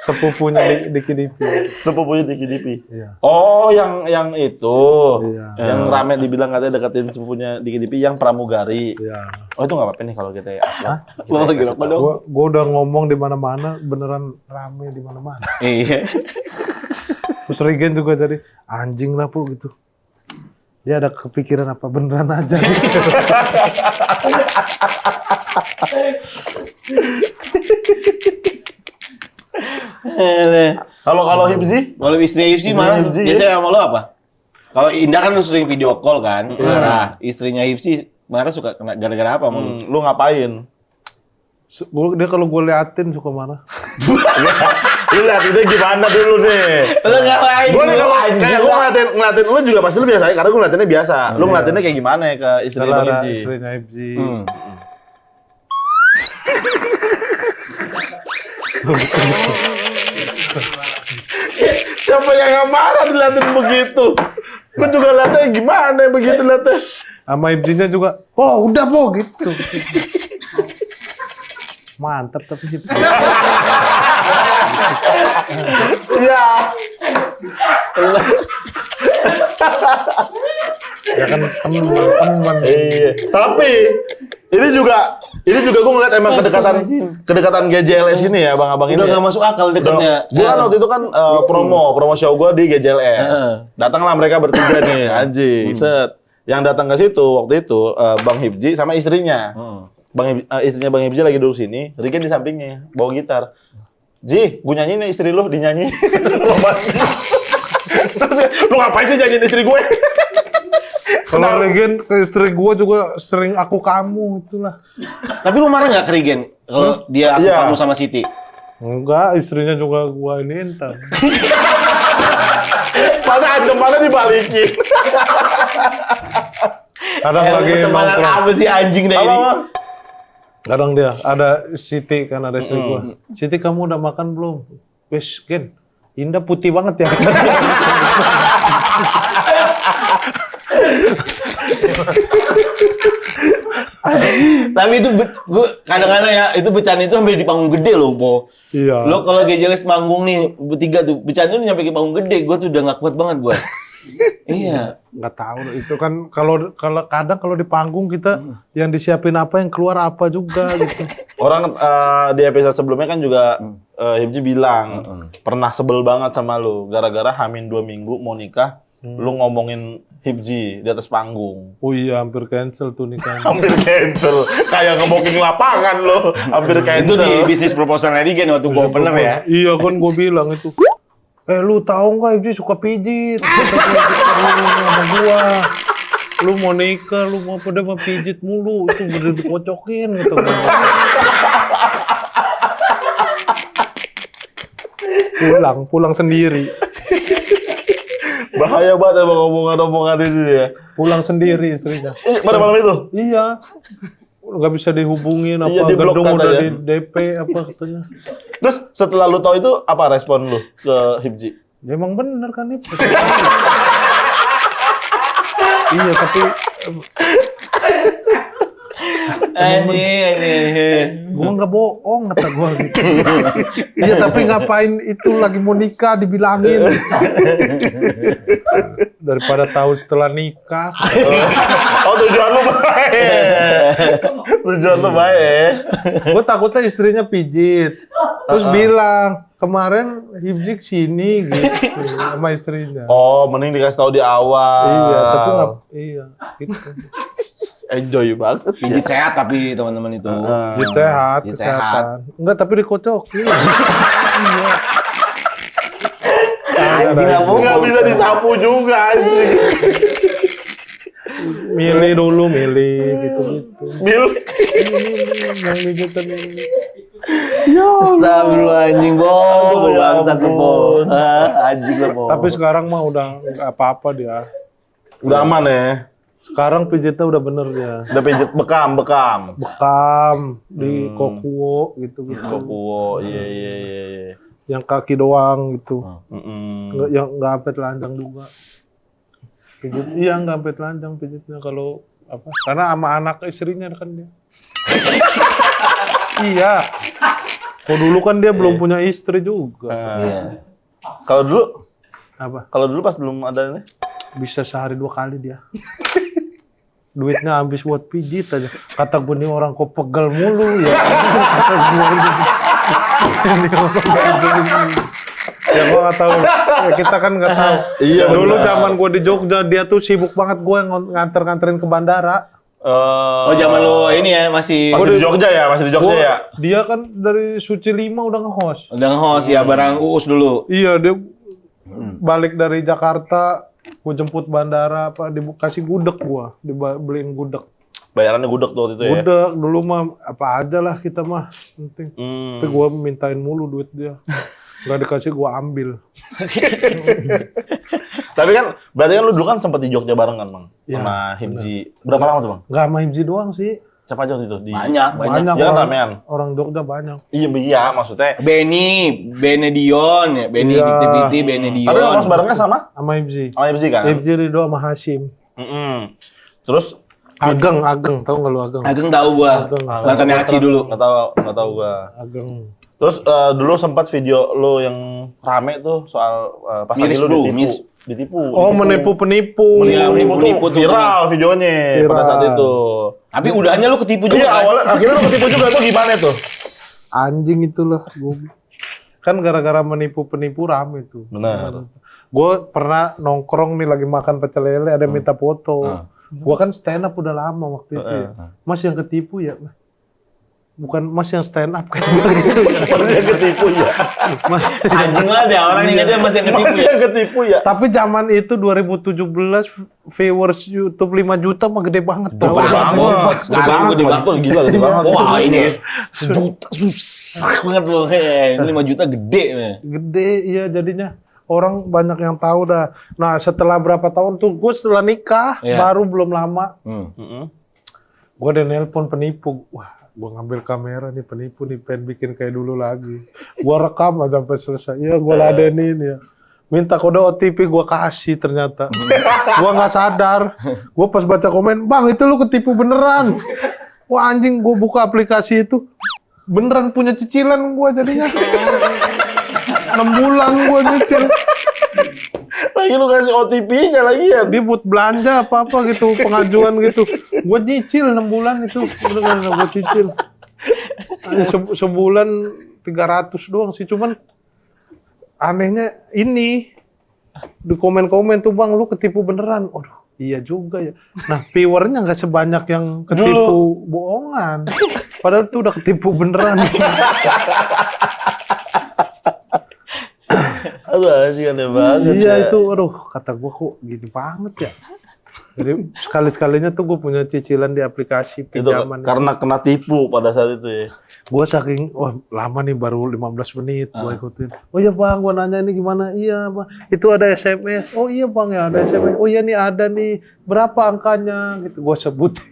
S2: Sepupunya di KDP.
S1: Sepupunya di KDP.
S2: Iya.
S1: Oh, yang itu.
S2: Iya.
S1: Yang rame dibilang katanya deketin sepupunya di KDP yang pramugari.
S2: Iya.
S1: Oh, itu nggak apa-apa nih kalau kita ya.
S3: Lo lagi apa dong?
S2: Gua udah ngomong di mana-mana, beneran rame di mana-mana.
S3: Iya.
S2: Terus Regen juga jadi anjing lah Bu gitu. Dia ada kepikiran apa beneran aja.
S1: Kalau Hibzi?
S3: Kalau istri Hipsi marah,
S1: Hipsi,
S3: biasanya sama lo apa? Kalau Indah kan lu sering video call kan, marah. Istrinya Hipsi marah suka kena gara-gara apa sama lu?
S1: Lu ngapain?
S2: Dia kalau gue liatin suka marah.
S1: Lu lihat ini gimana dulu nih?
S3: Lu ngapain?
S1: Gue
S3: Lu
S1: kalau
S3: anjing
S1: kayak
S3: lu.
S1: ngeliatin lu juga pasti lu biasa ya, karena gue ngeliatinnya biasa. Lu ngeliatinnya kayak gimana ya ke istri
S2: Kalau
S1: Bang
S2: ada
S1: Hibzi?
S2: istrinya Hibzi.
S1: Siapa yang nggak marah diliatin begitu? Gue juga liatnya gimana ya begitu liatnya.
S2: Sama Hibzinya juga, oh udah Po gitu. Mantap tapi Hibzi.
S1: Iya.
S2: Ya kan teman.
S1: Iya. Tapi ini juga gue ngeliat emang kedekatan GJLS ini ya abang-abang ini.
S3: Udah nggak masuk akal deketnya.
S1: Gue kan waktu itu kan promo show gue di GJLS. Datanglah mereka bertiga nih, anjing. Set. Yang datang ke situ waktu itu Bang Hibzi sama istrinya. Istrinya Bang Hibzi lagi duduk sini, Regen di sampingnya bawa gitar. Ji, gue nyanyiin nih istri lu, dinyanyi. Lu ngapain sih nyanyiin istri gue?
S2: Kalau Regen ke istri gue juga sering aku kamu itulah.
S3: Tapi lu marah nggak ke Regen kalau dia aku
S1: Iya.
S3: kamu sama Siti?
S2: Enggak, istrinya juga gua ini entar.
S1: Masa ancamannya dibalikin.
S2: Kadang lagi
S3: Pertemanan
S2: nongkrong.
S3: apa sih anjing dah ini?
S1: Apa?
S2: Kadang dia ada Siti kan ada istri gua. Siti kamu udah makan belum? Wes Gen, Indah putih banget ya.
S3: Tapi itu gue kadang-kadang ya itu bercanda itu sampai di panggung gede loh, Po.
S2: Iya.
S3: Lo kalau GJLS manggung nih bertiga tuh bercanda tuh nyampe ke panggung gede, gue tuh udah nggak kuat banget gue. Iya.
S2: Nggak tahu itu kan kalau kadang kalau di panggung kita yang disiapin apa yang keluar apa juga gitu.
S1: Orang di episode sebelumnya kan juga Hibzi bilang pernah sebel banget sama lu gara-gara Hamin 2 minggu mau nikah, lu ngomongin Hibzi di atas panggung.
S2: Oh iya hampir cancel tuh nikahnya.
S1: Hampir cancel, kayak ngebooking lapangan lo, hampir
S3: Itu di
S1: cancel.
S3: bisnis proposal Regen waktu gue opener ya.
S2: Iya kan gue bilang itu. Lu tahu nggak Ibji suka pijit? Sama gua. Lu mau nikah, lu mau pada mau pijit mulu, itu bener dikocokin gitu. Pulang sendiri.
S1: Bahaya banget emang omongan-omongan ini ya.
S2: Pulang sendiri istrinya.
S1: Pada malam itu?
S2: Iya. Nggak bisa dihubungin apa,
S1: Iya, di-block
S2: gedung udah
S1: katanya.
S2: di DP apa katanya.
S1: Terus setelah lu tahu itu apa respon lu ke Hibji?
S2: Ya emang bener kan itu. Iya tapi gua nggak bohong kata gua gitu. Iya tapi ngapain itu lagi mau nikah dibilangin. Daripada tahu setelah nikah.
S1: Oh tujuan lu baik. Tujuan lu baik.
S2: Gua takutnya istrinya pijit. Terus bilang, kemarin Hibji sini gitu sama istrinya.
S1: Oh, mending dikasih tahu di awal.
S2: Iya, tapi nggak, iya, gitu.
S1: Enjoy banget.
S3: Pijit sehat tapi teman-teman itu.
S2: Pijit sehat,
S3: Pijit
S2: kesehatan. Enggak, tapi dikocokin. Iya.
S3: Anjing apa?
S1: Nggak bisa disapu juga anjing.
S2: Milih dulu, gitu-gitu.
S1: Milih.
S2: Yang pijitan ini.
S3: Astagfirullah anjing, Bo.
S1: Aduh, ya
S3: Bangsat lu, Bo. Anjing lu, Bo.
S2: Tapi sekarang mah udah nggak apa-apa dia.
S1: Udah aman ya.
S2: Sekarang pijitnya udah bener dia.
S1: Udah pijit bekam.
S2: Bekam di kokuo gitu-gitu.
S1: Kokuo, iya.
S2: Yang kaki doang gitu.
S1: Mm-mm.
S2: Nggak sampai telanjang juga. Pijit, iya nggak sampai telanjang pijitnya kalau apa? Karena sama anak istrinya kan dia. Iya. Kalau dulu kan dia belum punya istri juga.
S3: Iya.
S1: Kalau dulu,
S2: Apa?
S1: pas belum ada ini.
S2: Bisa sehari 2 kali dia. Duitnya habis buat pijit aja. Kata gue nih orang kok pegel mulu ya. Kata gue ini orang pegel mulu. Ya gue nggak tahu. Ya, kita kan nggak tahu.
S1: Iya,
S2: Dulu
S1: benar.
S2: zaman gue di Jogja dia tuh sibuk banget gue nganterin ke bandara.
S3: Oh, zaman lu ini ya masih
S1: Masih di Jogja ya?
S2: Dia kan dari Suci 5 udah nge-host.
S3: udah nge-host ya barang Uus dulu.
S2: Iya dia balik dari Jakarta, gue jemput bandara apa dikasih gudeg gua, dibeliin gudeg.
S1: Bayarannya gudeg tuh waktu itu ya?
S2: Gudeg dulu mah apa aja lah kita mah penting. Tapi gua mintain mulu duit dia. Gak dikasih gua ambil.
S1: Tapi kan, berarti kan lu dulu kan sempat di Jogja bareng kan, Bang?
S2: Iya,
S1: Sama Hibji. Berapa lama tuh, Bang?
S2: Gak sama Hibji doang sih.
S1: Siapa aja waktu itu?
S3: Banyak.
S1: Iya kan ramean?
S2: Orang Jogja banyak.
S1: Iya, maksudnya.
S3: Benedion ya,
S2: Iya.
S3: Diktivity Benedion.
S1: Tapi ngomong barengnya sama?
S2: Sama Hibji.
S1: Sama Hibji kan?
S2: Hibji Ridho sama Hashim.
S1: Terus,
S2: Ageng, tau gak lu Ageng?
S3: Ageng tahu gua.
S2: Ageng.
S3: Mantannya Aci dulu.
S1: nggak tahu gua.
S2: Ageng.
S1: Terus dulu sempat video lo yang rame tuh soal pas lagi
S3: Miris,
S1: lu
S3: bro,
S1: ditipu.
S3: miris.
S1: Ditipu.
S2: Oh menipu penipu.
S3: Iya,
S1: Menipu
S3: tuh.
S1: tuh viral videonya pada saat itu.
S3: Tapi udahnya lu ketipu juga
S1: Iya,
S3: kan?
S1: awalnya akhirnya lo ketipu juga tuh gimana tuh?
S2: Anjing itulah gue. Kan gara-gara menipu penipu rame tuh.
S1: Benar.
S2: Gue pernah nongkrong nih lagi makan pecel lele ada yang minta foto. Gue kan stand up udah lama waktu itu. Ya. Mas yang ketipu ya? Bukan Mas yang stand up kan gitu ya.
S1: Mas yang ketipu ya.
S2: Mas.
S3: Anjing banget ya, orang ingatnya masih yang ketipu
S1: Mas
S3: ya.
S1: yang ketipu ya.
S2: Tapi zaman itu 2017 viewers YouTube 5 juta mah gede banget.
S3: Gede banget. Sekarang gede banget.
S1: Gila, gede banget.
S3: Wah ini sejuta susah banget loh. Ini 5 juta gede.
S2: Gede iya jadinya. Orang banyak yang tahu dah. Nah setelah berapa tahun tuh gue setelah nikah baru belum lama. Gue udah nelpon penipu. Wah gue ngambil kamera nih penipu nih pengen bikin kayak dulu lagi. Gue rekam aja sampai selesai. Iya gue ladenin ya. Minta kode OTP gue kasih ternyata. Gue nggak sadar. Gue pas baca komen, bang itu lu ketipu beneran. Wah anjing gue buka aplikasi itu. Beneran punya cicilan gue jadinya. 6 bulan gue nyicil.
S1: Lagi lu kasih OTP-nya lagi ya.
S2: Dia buat belanja apa-apa gitu, pengajuan gitu. Gue nyicil 6 bulan itu. Beneran gue cicil. Sebulan 300 doang sih. Cuman anehnya ini. Di komen-komen tuh bang, lu ketipu beneran. Aduh, iya juga ya. Nah, viewernya nggak sebanyak yang ketipu bohongan. Padahal tuh udah ketipu beneran.
S1: Aduh, anjing aneh banget.
S2: Iya
S1: ya.
S2: itu, aduh kata gua kok gini banget ya. Jadi sekali-sekalinya tuh gue punya cicilan di aplikasi
S1: Itu
S2: pinjaman.
S1: karena kena tipu pada saat itu ya.
S2: Gue saking, wah lama nih baru 15 menit gue ikutin. Oh iya bang, gue nanya ini gimana? Iya bang, itu ada SMS. Oh iya bang ya ada SMS. Oh iya nih ada nih, berapa angkanya? Gitu gue sebutin.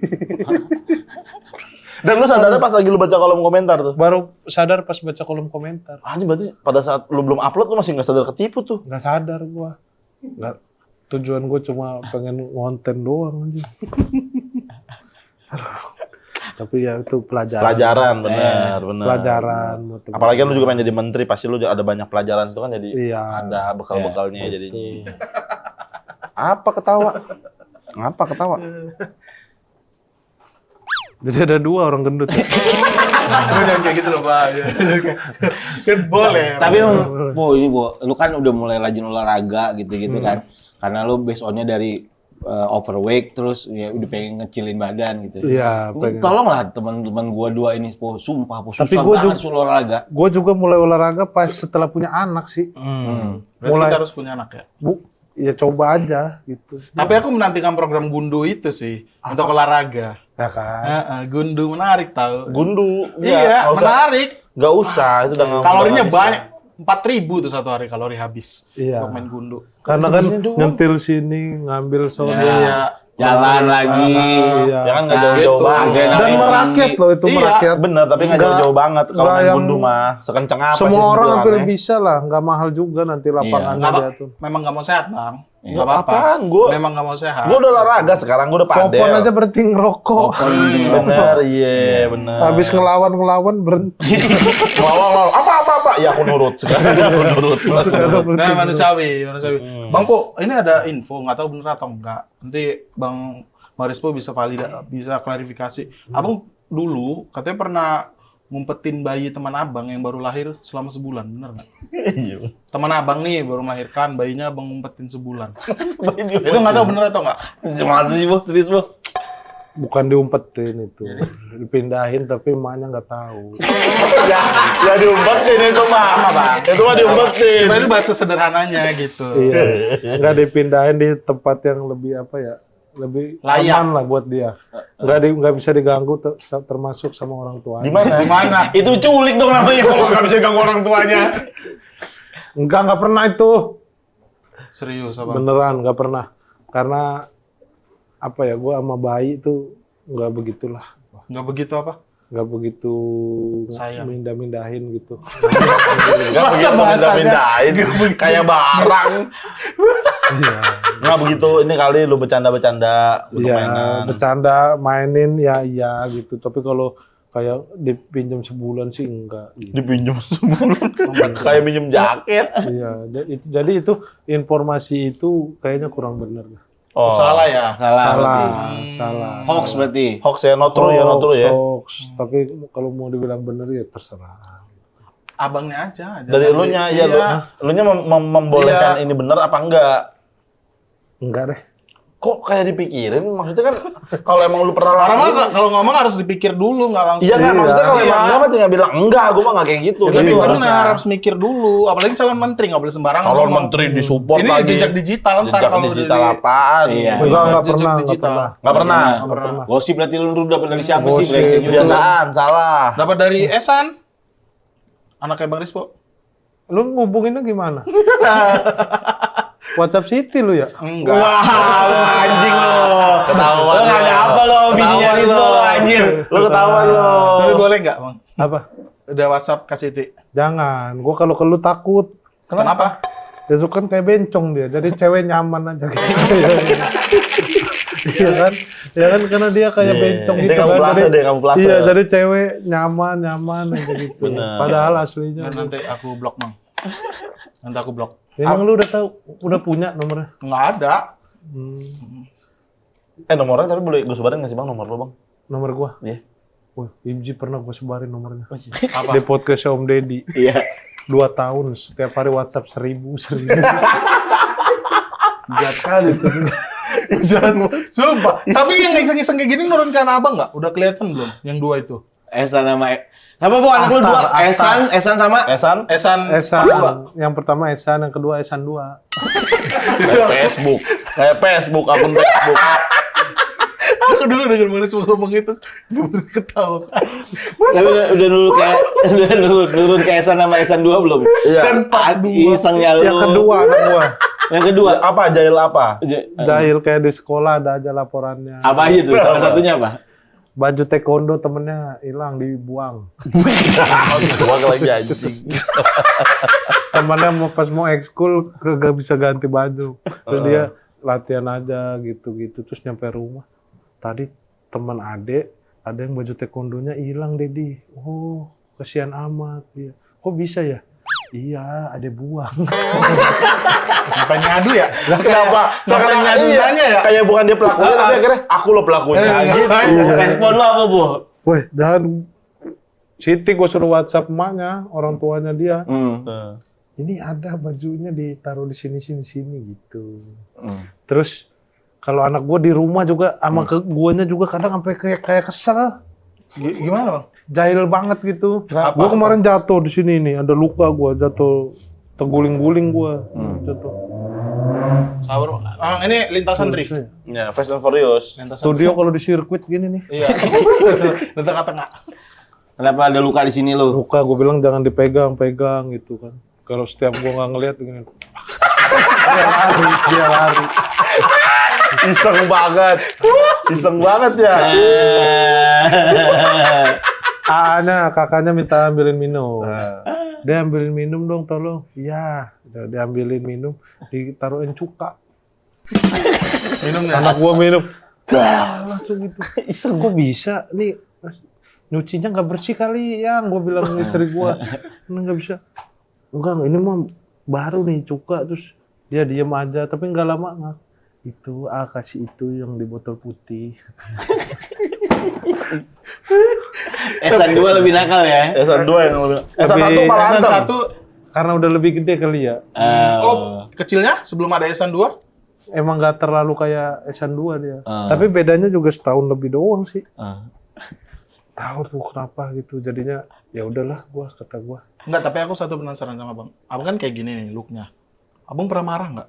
S1: Dan lu sadarnya pas lagi lu baca kolom komentar tuh.
S2: Baru sadar pas baca kolom komentar.
S1: Anjing berarti pada saat lu belum upload lu masih nggak sadar ketipu tuh.
S2: Nggak sadar gue. Nggak, tujuan gue cuma pengen ngonten doang aja. Tapi ya itu pelajaran.
S1: Pelajaran benar.
S2: Pelajaran. buat teman.
S1: Apalagi kan lu juga pengen jadi menteri, pasti lu ada banyak pelajaran itu kan jadi
S2: Iya.
S1: ada bekal-bekalnya jadinya. Apa ketawa? Ngapa ketawa?
S2: Jadi ada 2 orang gendut.
S5: Jangan kayak gitu loh, Pak. Kan boleh.
S3: Tapi ini lu kan udah mulai rajin olahraga gitu-gitu kan. Karena lu based on-nya dari overweight terus ya udah pengen ngecilin badan gitu.
S2: Iya,
S3: Ini
S2: pengen.
S3: tolonglah teman-teman gua 2 ini, sumpah susah
S2: Tapi gua
S3: banget suruh olahraga.
S2: Gue juga mulai olahraga pas setelah punya anak sih.
S5: Berarti
S2: Mulai-
S5: kita harus punya anak ya.
S2: Ya coba aja gitu.
S5: Tapi aku menantikan program Gundu itu sih untuk olahraga.
S2: Ya kan.
S5: Gundu menarik tahu.
S1: Gundu.
S5: Iya,
S1: nggak usah.
S5: menarik.
S1: Nggak usah, itu udah nggak-
S5: Kalorinya
S1: nggak bisa.
S5: banyak. 4.000 tuh satu hari kalori habis
S2: Iya.
S5: untuk main gundu.
S2: Karena kan nyentil sini, ngambil sono.
S5: Iya.
S3: Jalan lagi.
S2: Iya.
S1: Ya kan nggak jauh-jauh
S5: Gitu.
S1: banget.
S3: Adrenalin
S2: Dan merakyat loh itu
S5: Iya,
S2: merakyat.
S1: Bener, tapi nggak
S2: Nggak-
S1: jauh-jauh banget. Kalau
S2: nggak
S1: main
S2: yang-
S1: gundu mah sekencang apa sih
S2: Semua orang hampir
S1: sebenarnya?
S2: bisa lah, nggak mahal juga nanti lapangannya
S5: Nggak
S2: dia
S5: apa-
S2: tuh.
S5: Memang nggak mau sehat bang.
S1: Gua
S5: Nggak apa-apa.
S1: apaan? Gua
S5: Memang nggak mau sehat.
S1: udah olahraga sekarang, gua udah padel.
S2: Popon aja berhenti ngerokok.
S1: Bener, iya bener.
S2: Habis ngelawan berhenti.
S1: Ngelawan, apa? Ya aku nurut. Sekarang aku nurut.
S5: Nah, manusiawi. Bang Po, ini ada info, nggak tahu bener atau enggak. Nanti Bang Marispo bisa bisa klarifikasi. Abang dulu katanya pernah ngumpetin bayi teman abang yang baru lahir selama sebulan, bener nggak?
S1: Iya.
S5: Teman abang nih baru melahirkan, bayinya abang ngumpetin sebulan. Itu nggak tahu bener atau nggak?
S3: Masa sih, Bu? Serius, Bu?
S2: Bukan diumpetin itu. Dipindahin tapi emaknya nggak tahu.
S1: Ya diumpetin itu mah, Bang. Itu mah diumpetin.
S5: Cuma itu bahasa sederhananya gitu.
S2: Iya. Nggak dipindahin di tempat yang lebih apa ya? Lebih
S5: Layak.
S2: aman lah buat dia. Nggak bisa diganggu termasuk sama orang tuanya.
S1: Di mana?
S5: Di mana?
S3: Itu culik dong namanya kalau nggak bisa ganggu orang tuanya.
S2: Nggak pernah itu.
S5: Serius abang?
S2: Beneran nggak pernah. Karena apa ya? Gua sama bayi itu nggak begitulah.
S5: Nggak begitu apa?
S2: Nggak begitu
S5: Sayang.
S2: mindah-mindahin gitu.
S1: Enggak begitu pindah-pindahin kayak barang.
S2: Iya.
S1: Nggak begitu, ini kali lu bercanda-bercanda untuk
S2: Iya,
S1: mainan.
S2: bercanda mainin ya iya gitu. Tapi kalau kayak dipinjam sebulan sih enggak. Gitu.
S1: Dipinjam sebulan. Kayak minjem jaket.
S2: Iya, jadi itu informasi itu kayaknya kurang benar.
S1: Oh,
S5: Salah ya?
S3: Salah berarti.
S2: Salah.
S3: Hoax berarti.
S1: Hoax ya, not true ya, not true ya.
S2: Hoax. Tapi kalau mau dibilang benar ya terserah.
S5: Abangnya aja.
S1: Dari elunya ya, elunya membolehkan ini bener apa enggak?
S2: Enggak deh.
S1: Kok kayak dipikirin? Maksudnya kan kalau emang lu pernah
S5: Orang mah
S1: lakuin.
S5: kalau ngomong harus dipikir dulu, nggak langsung.
S1: Iya kan, maksudnya kalau
S5: Iya.
S1: emang enggak mah tinggal bilang enggak, gua mah enggak kayak gitu.
S5: Tapi
S1: Gitu
S5: benar
S1: harusnya.
S5: harus mikir dulu. Apalagi calon menteri nggak boleh sembarangan.
S1: Calon
S5: ngomong.
S1: menteri disupport
S5: Ini
S1: lagi.
S5: jejak digital ntar
S1: Jejak
S5: kalau
S1: digital
S5: dari-
S1: apaan?
S3: Iya.
S2: Enggak
S5: Jejak
S2: pernah, enggak
S5: digital.
S2: pernah.
S1: Nggak pernah.
S5: Nggak pernah.
S3: Gosip berarti lu dapat dari siapa
S2: Gosip.
S3: sih? Brengsek juga.
S1: Kebiasaan, salah.
S5: Dapat dari Esan. Anaknya Bang Rispo.
S2: Lu ngubunginnya gimana? WhatsApp City lu ya?
S5: Enggak.
S3: Wah, lu anjing lu.
S1: Ketahuan
S3: Lu nggak ada
S1: lu.
S3: apa lo, bininya
S1: Ketahuan
S3: Rispo
S1: lu.
S3: lo anjir.
S1: Lu ketahuan lu.
S5: Tapi boleh nggak, Bang?
S2: Apa?
S5: Udah WhatsApp ke Siti.
S2: Jangan. Gua kalau ke lu takut.
S5: Kenapa?
S2: Dia suka kan kayak bencong dia. Jadi cewek nyaman aja gitu. Iya kan? Ya kan karena dia kayak
S1: Iya.
S2: bencong
S1: Dia
S2: gitu kan.
S1: kamuflase,
S2: Jadi-
S1: dia kamuflase.
S2: Iya, jadi cewek nyaman aja gitu.
S1: Bener.
S2: Padahal aslinya.
S5: Nanti aku blok, Bang. Nanti aku blok.
S2: Emang lu udah tahu, udah punya nomornya?
S5: Nggak ada.
S2: Hmm,
S1: Nomornya tapi boleh gue sebarin nggak sih Bang, nomor lu Bang?
S2: nomor gua.
S1: Iya.
S2: Wah, Ibji pernah gua sebarin nomornya.
S5: Apa?
S2: Di podcast Om Deddy.
S3: Iya.
S2: 2 tahun, setiap hari WhatsApp 1000.
S5: Jahat kali itu. Jahat. Sumpah. Tapi yang iseng-iseng kayak gini nurun ke anak abang nggak? Udah kelihatan belum? Yang 2 itu.
S3: Esan sama apa Bu anak lu dua?
S2: Aktar.
S3: Esan sama
S1: Esan
S2: Esan, yang pertama Esan, yang kedua Esan 2.
S1: kayak Facebook akun Facebook.
S5: Aku dulu denger Marispo ngomong itu, gue bener ketawa.
S3: Tapi udah nurun ke Esan sama Esan 2 belum?
S1: Iya.
S3: Isengnya lu.
S2: Yang kedua anak gua.
S3: Yang kedua
S1: Apa jahil apa?
S2: Jahil kayak di sekolah ada aja laporannya.
S3: Apa aja tuh? Salah satunya apa?
S2: Baju taekwondo temennya hilang dibuang.
S1: Gua lagi anjing.
S2: Temennya pas mau ekskul kagak bisa ganti baju. Terus dia latihan aja gitu-gitu terus nyampe rumah. Tadi teman adek ada yang baju taekwondonya hilang Dedi. Oh, kasihan amat dia. Kok bisa ya? Iya, ada buang.
S5: Sampai ngadu ya?
S1: Lah kenapa?
S5: Sampai ngadu nanya ya?
S1: Kayak bukan dia pelakunya tapi akhirnya aku lo pelakunya gitu.
S3: Respon lo apa, Bu?
S2: Weh, jangan Siti gue suruh WhatsApp emaknya, orang tuanya dia. Ini ada bajunya ditaruh di sini gitu. Terus kalau anak gue di rumah juga sama ke guanya juga kadang sampai kayak kesel.
S5: Gimana Bang?
S2: Jahil banget gitu.
S5: Kenapa?
S2: Gue kemarin jatuh di sini nih, ada luka gue jatuh, terguling-guling gue jatuh.
S5: Sabar. Ini lintasan drift.
S1: Ya, Fast and Furious.
S5: Lintasan
S2: Studio kalau di sirkuit gini nih.
S5: Iya. Di tengah-tengah.
S3: Kenapa ada luka di sini lu?
S2: Luka gue bilang jangan dipegang-pegang gitu kan. Kalau setiap gue nggak ngeliat gini. Dia lari.
S1: Iseng banget ya.
S2: Kakaknya minta ambilin minum. Dia ambilin minum dong tolong. Iya, dia ambilin minum, ditaruhin cuka.
S5: Minumnya.
S2: Anak gua minum. Langsung gitu. Iseng gua bisa. Nih nyucinya nggak bersih kali yang gua bilang istri gua. Nggak bisa. Enggak, ini mah baru nih cuka terus dia diem aja tapi nggak lama nggak. Itu kasih itu yang di botol putih.
S3: Esan 2 lebih nakal ya?
S1: Esan 2 yang lebih. Esan 1 malah
S5: Esan
S1: antem.
S5: 1.
S2: Karena udah lebih gede kali ya.
S5: Oh, kecilnya sebelum ada Esan 2?
S2: Emang nggak terlalu kayak Esan 2 dia. Tapi bedanya juga setahun lebih doang sih. Tahu tuh kenapa gitu. Jadinya ya udahlah kata gua.
S5: Enggak, tapi aku satu penasaran sama Bang. Abang kan kayak gini nih looknya. Abang pernah marah nggak?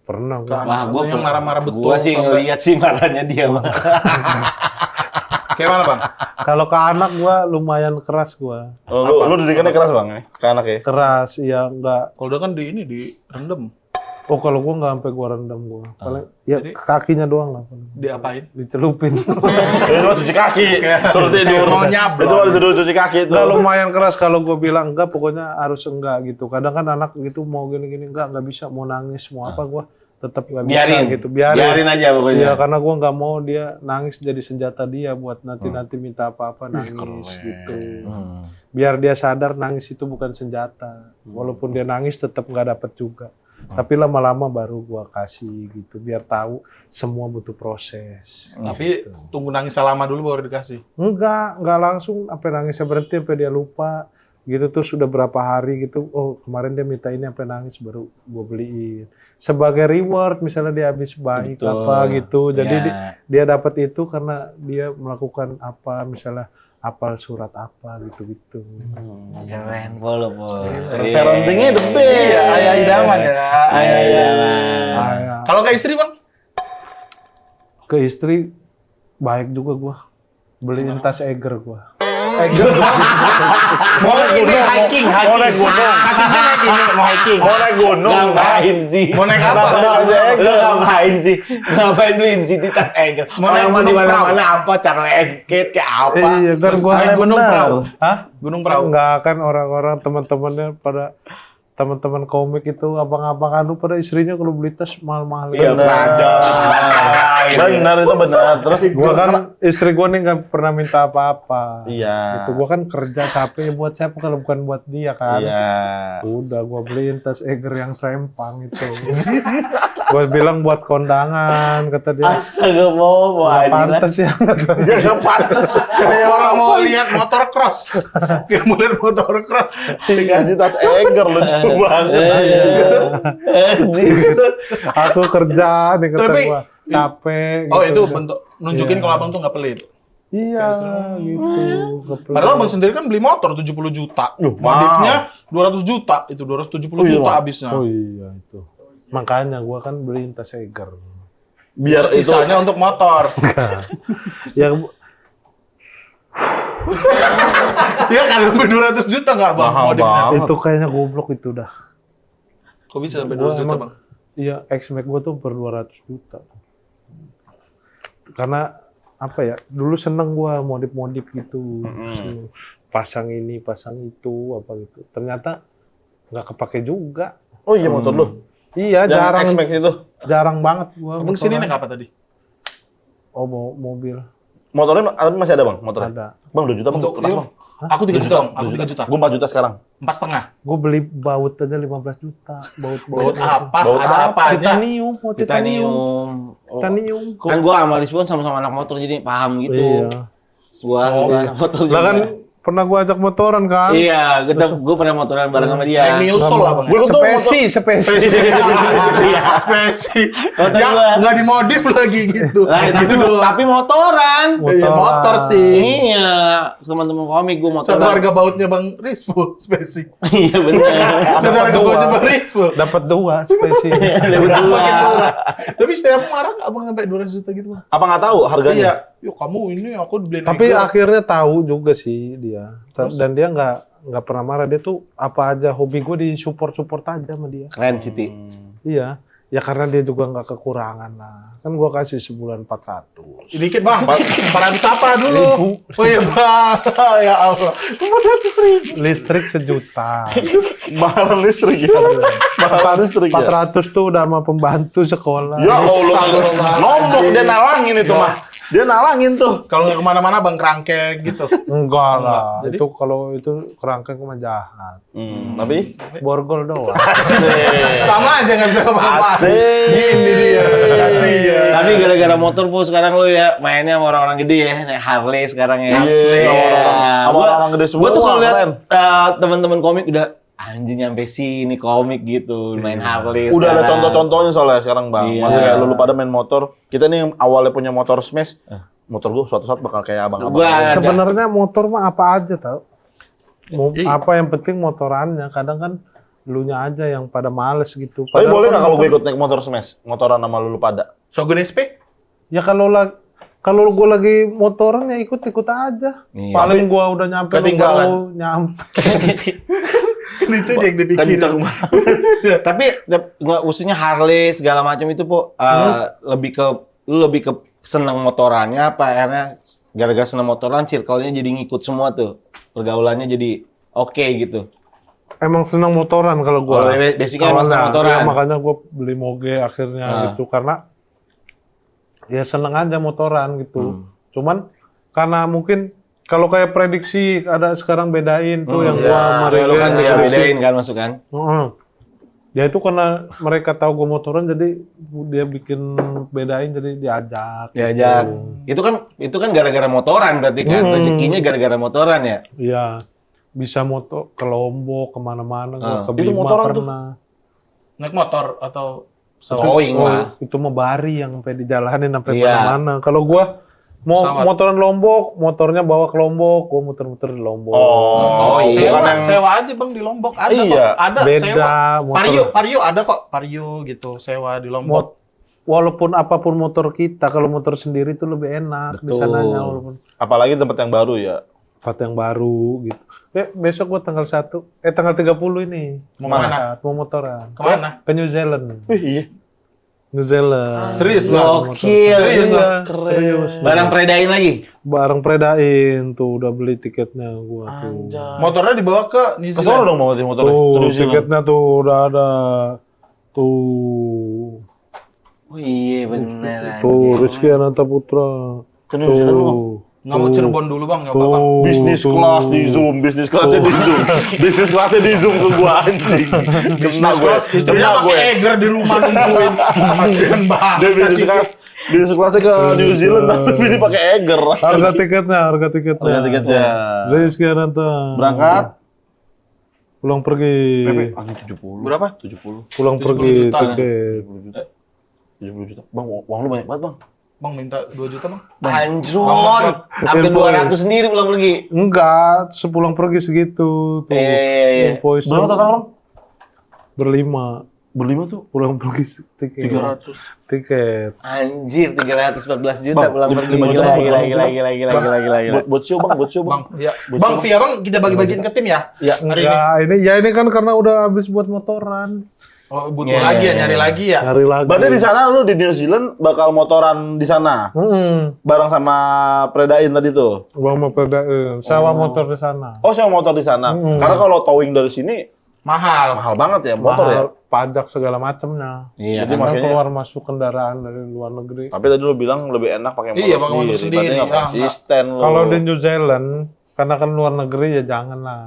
S2: Pernah gua.
S5: Wah,
S3: Wah, gua
S5: yang marah-marah betul.
S3: Gua sih
S5: sampai-
S3: ngeliat sih marahnya dia, Bang.
S5: Kayak mana Bang?
S2: Kalau ke anak gua lumayan keras gua.
S1: Lu didikannya keras Bang ya? Ke anak ya?
S2: Keras, ya enggak.
S5: Kalau udah kan direndam.
S2: Oh kalau gua nggak sampai gua rendam gua. Paling ya
S5: Jadi-
S2: kakinya doang lah.
S5: Diapain?
S2: Dicelupin.
S1: Itu mah cuci kaki. Suruh tidur.
S5: Mau nyablon.
S1: Itu mah disuruh cuci kaki itu.
S2: Nah, lumayan keras kalau gua bilang enggak, pokoknya harus enggak gitu. Kadang kan anak gitu mau gini-gini enggak bisa, mau nangis, mau apa gua tetap nggak bisa
S3: Biarin
S2: gitu.
S3: Biarin aja pokoknya.
S2: Iya, karena gua nggak mau dia nangis jadi senjata dia buat nanti minta apa-apa nangis gitu. Biar dia sadar nangis itu bukan senjata. Walaupun dia nangis tetap nggak dapet juga. Tapi lama-lama baru gua kasih gitu, biar tahu semua butuh proses.
S5: Tapi tunggu nangis lama dulu baru dikasih.
S2: Enggak langsung sampai nangisnya berhenti sampai dia lupa. Gitu tuh sudah berapa hari gitu. Oh, kemarin dia minta ini sampai nangis baru gua beliin. Sebagai reward misalnya dia habis baik
S3: Betul.
S2: apa gitu. Jadi
S3: Ya.
S2: dia dapat itu karena dia melakukan apa misalnya hafal surat apa gitu-gitu.
S3: Keren, Polo, Po.
S1: Parentingnya the best.
S5: Iya, ayah idaman ya.
S3: Ayah idaman.
S2: Ah,
S5: Kalau ke istri Bang?
S2: ke istri baik juga gua. Beliin tas Eiger gua.
S5: Mau ini hiking.
S1: Mau naik gunung.
S5: Kasihnya naik ini, mau hiking.
S1: Mau naik gunung.
S3: Ngapain sih?
S5: Mau naik apa?
S3: Lu ngapain sih? Ngapain beliin sih di tas Eiger?
S5: Mau naik
S3: Orang mah di
S5: gunung
S3: mana-mana apa Charlie skate kayak apa?
S2: Iya, kan gua
S5: Naik gunung perahu.
S2: Hah?
S5: Gunung perahu.
S2: Enggak kan orang-orang teman-temannya pada teman-teman komik itu abang-abang anu pada istrinya kalau beli tas mahal-mahal.
S3: Iya, Prada.
S1: Benar itu benar. Terus
S2: Gua kan istri gua nih nggak pernah minta apa-apa.
S1: Iya.
S2: Itu gua kan kerja capek ya buat siapa kalau bukan buat dia kan.
S1: Iya.
S2: Udah gua beliin tas Eiger yang sempang itu. Gua bilang buat kondangan kata dia.
S3: Astaga, mau
S2: Nggak
S3: anjing.
S2: pantas ya.
S1: Ya cepat.
S5: Kayak orang mau lihat motor cross. Kayak mau lihat motor cross.
S1: Dikasih tas Eiger lucu banget.
S2: Aku kerja nih kata
S5: Tapi-
S2: gua capek.
S5: Oh
S2: gitu.
S5: itu bentuk nunjukin
S2: Iya.
S5: kalau abang tuh nggak pelit.
S2: Iya, gitu.
S5: Padahal abang sendiri kan beli motor 70 juta. Modifnya 200 juta. Itu 270 juta habisnya.
S2: Oh iya itu. Makanya gua kan beli Inteseger.
S1: Biar itu
S5: Sisanya untuk motor.
S2: Yang
S5: Iya kan sampai 200 juta nggak bang
S1: Mahal
S5: modifnya?
S1: banget.
S2: itu kayaknya goblok itu dah.
S5: Kok bisa sampai
S2: Gua
S5: 200 juta
S2: emang-
S5: bang?
S2: Iya, X-Max gua tuh per 200 juta. Karena apa ya? Dulu seneng gua modif-modif gitu. Pasang ini, pasang itu, apa gitu. Ternyata nggak kepake juga.
S1: Oh iya motor lu.
S2: Iya,
S1: Yang
S2: jarang
S1: X-Max itu.
S2: jarang banget gua.
S5: Abang sini
S2: motoran.
S5: naik apa tadi?
S2: Oh, mobil.
S1: Motornya masih ada bang motornya.
S2: Ada.
S1: Bang 2 juta bang.
S5: Untuk
S1: Keras bang.
S5: Aku 3 juta bang. Aku 3 juta.
S1: Gue 4 juta sekarang.
S5: 4,5.
S2: Gue beli baut aja 15 juta.
S5: Baut apa?
S1: Baut
S5: Ada apa aja?
S2: Titanium, mau titanium.
S3: Titanium. Oh.
S2: Titanium.
S3: Kan gua sama Rizwan sama-sama anak motor jadi paham gitu.
S2: Iya.
S3: Gua anak motor
S2: Lah kan
S3: juga.
S2: pernah gua ajak motoran kan?
S3: Iya, gua pernah motoran bareng sama dia.
S5: Kayak Miusol lah bang.
S1: Gue tuh
S2: Spesi.
S3: Iya.
S5: Spesi.
S3: Motor
S5: Ya
S3: gua.
S5: nggak dimodif lagi gitu.
S3: Lah, tapi motoran.
S5: Iya, motor sih.
S3: Iya, teman-teman komik gua
S5: Satu
S3: motoran.
S5: harga bautnya bang Rizpo Spesi.
S3: Iya benar.
S5: Satu harga bautnya bang Rizpo.
S2: Dapat 2 spesi.
S3: Ada berdua.
S5: Makin murah. Tapi setiap marah nggak bang sampai 200 juta gitu bang?
S1: apa nggak tahu harganya?
S5: Iya. Yuk kamu ini aku beliin.
S2: Tapi
S5: Tiger.
S2: akhirnya tahu juga sih dia. Dan dia nggak pernah marah. Dia tuh apa aja hobi gue di support aja sama dia.
S3: Keren Siti.
S2: Iya. Ya karena dia juga nggak kekurangan lah. Kan gua kasih sebulan 400.
S5: Dikit bang, 400 apa dulu? Oh iya bang, ya Allah. 400 ribu.
S2: Listrik 1 juta.
S1: Mahalan listrik ya. Mahalan listrik ya.
S2: 400 tuh udah sama pembantu sekolah.
S1: Ya Allah, nombok dia nalangin itu mah. Dia nalangin tuh.
S5: Kalau nggak kemana-mana bang kerangkeng gitu.
S2: Enggak lah.
S5: Jadi?
S2: Itu kalau itu kerangkeng mah jahat.
S1: Tapi
S2: Borgol doang.
S5: Sama aja nggak bisa apa-apa.
S1: Asik.
S5: Ini dia. Kasihan.
S3: Tapi gara-gara motor po sekarang lu ya mainnya sama orang-orang gede ya, naik Harley sekarang ya.
S1: Iya, sama orang gede semua.
S3: Gua tuh kalau lihat
S1: keren.
S3: teman-teman komik udah anjing nyampe sini komik gitu, main Harley.
S1: Udah ada
S3: sekarang.
S1: contoh-contohnya soalnya sekarang bang.
S3: Iya.
S1: Maksudnya kayak lu pada main motor. Kita nih yang awalnya punya motor smash. Motor gua suatu saat bakal kayak abang-abang.
S3: Gua ada.
S2: Sebenarnya motor mah apa aja tau.
S5: Iya.
S2: Apa yang penting motorannya. Kadang kan elunya aja yang pada males gitu.
S1: Tapi
S2: Padahal
S1: boleh
S2: kan
S1: nggak kalau gue
S2: motor-
S1: ikut naik motor smash? Motoran sama lu pada?
S5: Shogun SP?
S2: Ya kalau gue lagi motoran ya ikut aja.
S3: Iya.
S2: Paling gua udah nyampe lu
S5: Ketinggalan.
S2: baru nyampe.
S5: Kan itu aja yang dipikirin.
S3: Tapi maksudnya Harley segala macam itu po lebih ke seneng motorannya apa akhirnya gara-gara seneng motoran circle-nya jadi ngikut semua tuh. Pergaulannya jadi oke gitu.
S2: Emang senang motoran kalau gua.
S3: Kalau basicnya emang senang
S2: Awalnya,
S3: motoran.
S2: ya, makanya gua beli moge akhirnya gitu karena ya seneng aja motoran gitu. Cuman karena mungkin kalau kayak prediksi ada sekarang bedain tuh yang gua sama
S3: Lu kan
S2: Regen,
S3: dia
S2: prediksi.
S3: bedain kan masuk kan?
S2: Heeh. Ya itu karena mereka tahu gua motoran jadi dia bikin bedain jadi diajak.
S3: Diajak.
S2: gitu.
S3: Itu kan gara-gara motoran berarti kan. Rezekinya gara-gara motoran ya.
S2: Iya. Bisa moto ke Lombok kemana-mana, gua ke
S1: itu
S2: Bima
S1: motoran tuh.
S2: pernah.
S5: Naik motor atau
S3: Towing lah.
S2: Itu mah bari yang sampai dijalanin sampai
S3: Iya.
S2: mana-mana. Kalau gua mau
S5: Pesawat.
S2: motoran Lombok, motornya bawa ke Lombok, gua muter-muter di Lombok.
S3: Oh, iya.
S5: sewa,
S1: Bukan yang-
S5: sewa aja bang di Lombok ada
S1: Iya,
S5: kok, ada
S2: beda
S5: sewa.
S2: motor.
S5: Vario ada kok, Vario gitu, sewa di Lombok.
S2: Walaupun apapun motor kita, kalau motor sendiri itu lebih enak di
S3: Betul.
S2: sananya walaupun
S1: Apalagi tempat yang baru ya.
S2: tempat yang baru gitu. Besok gua tanggal 30 ini.
S5: Mau kemana?
S2: Mau motoran.
S5: Kemana?
S2: Ke New Zealand.
S1: Iya.
S2: New Zealand.
S5: Serius bang?
S3: Gokil.
S5: Serius,
S2: Iya,
S5: Bang?
S2: serius.
S3: Barang predain lagi.
S2: Bareng predain tuh udah beli tiketnya gua tuh.
S5: Motornya dibawa ke New
S1: Ke sono
S5: Zealand.
S1: dong mau motornya.
S2: Tuh,
S1: Ke New Zealand.
S2: tiketnya tuh udah ada. Tuh.
S3: Oh iya bener.
S2: Tuh, Rizky Ananta Putra.
S1: Ke New Zealand lu.
S2: Tuh.
S5: Nggak mau Cirebon dulu bang, nggak apa-apa.
S2: Tuh.
S1: Bisnis
S2: tuh.
S1: kelas di Zoom, bisnis kelasnya di Zoom. Bisnis kelasnya di Zoom ke gua anjing. Kena gue.
S5: Istrinya
S1: Kena gue.
S5: pakai Eger di rumah nungguin. Kasihan banget.
S1: Dia bisnis kelasnya ke New Zealand tapi dia pakai Eger.
S2: Harga tiketnya.
S1: Harga tiketnya.
S2: Rizky Ananta.
S1: Berangkat
S2: Pulang pergi.
S1: anjing 70.
S5: Berapa?
S1: 70.
S2: Pulang
S5: 70
S2: pergi
S5: juta.
S2: tiket.
S1: 70 juta. 70 juta. Bang, uang lu banyak banget, Bang.
S5: Bang minta 2 juta bang.
S3: Anjron, hampir 200 sendiri pulang pergi.
S2: Enggak, sepulang pergi segitu. Tuh.
S3: Iya.
S2: Invoice
S1: Berapa total orang?
S2: berlima.
S1: Berlima tuh?
S2: Pulang pergi tiket.
S5: 300.
S2: Tiket.
S3: Anjir, 314 juta
S1: Bang,
S3: pulang pergi.
S1: 5 juta,
S3: Gila.
S1: Buat show bang, buat show
S5: Bang,
S1: bang.
S5: ya. Bang, via bang kita bagi-bagiin ke tim ya?
S1: Ya.
S5: Hari ini.
S2: Enggak, ini kan karena udah habis buat motoran.
S5: Oh, butuh
S3: Iya,
S5: lagi ya,
S3: iya,
S5: nyari
S3: iya.
S5: lagi ya.
S2: Nyari lagi.
S1: Berarti di sana lu di New Zealand bakal motoran di sana bareng sama Predain tadi tuh.
S2: Gua mau pedain, sewa motor di sana.
S1: Oh, sewa motor di sana. Karena kalau towing dari sini
S5: Mahal.
S1: mahal banget ya motor ya.
S2: Mahal, pajak segala macamnya.
S3: Iya.
S1: Jadi
S2: Karena
S1: makanya-
S2: keluar masuk kendaraan dari luar negeri.
S1: Tapi tadi lu bilang lebih enak pakai motor
S5: Iya, pakai motor sendiri.
S1: Berarti nggak
S5: Ah,
S1: konsisten lu.
S2: Kalau di New Zealand, karena kan luar negeri ya jangan lah.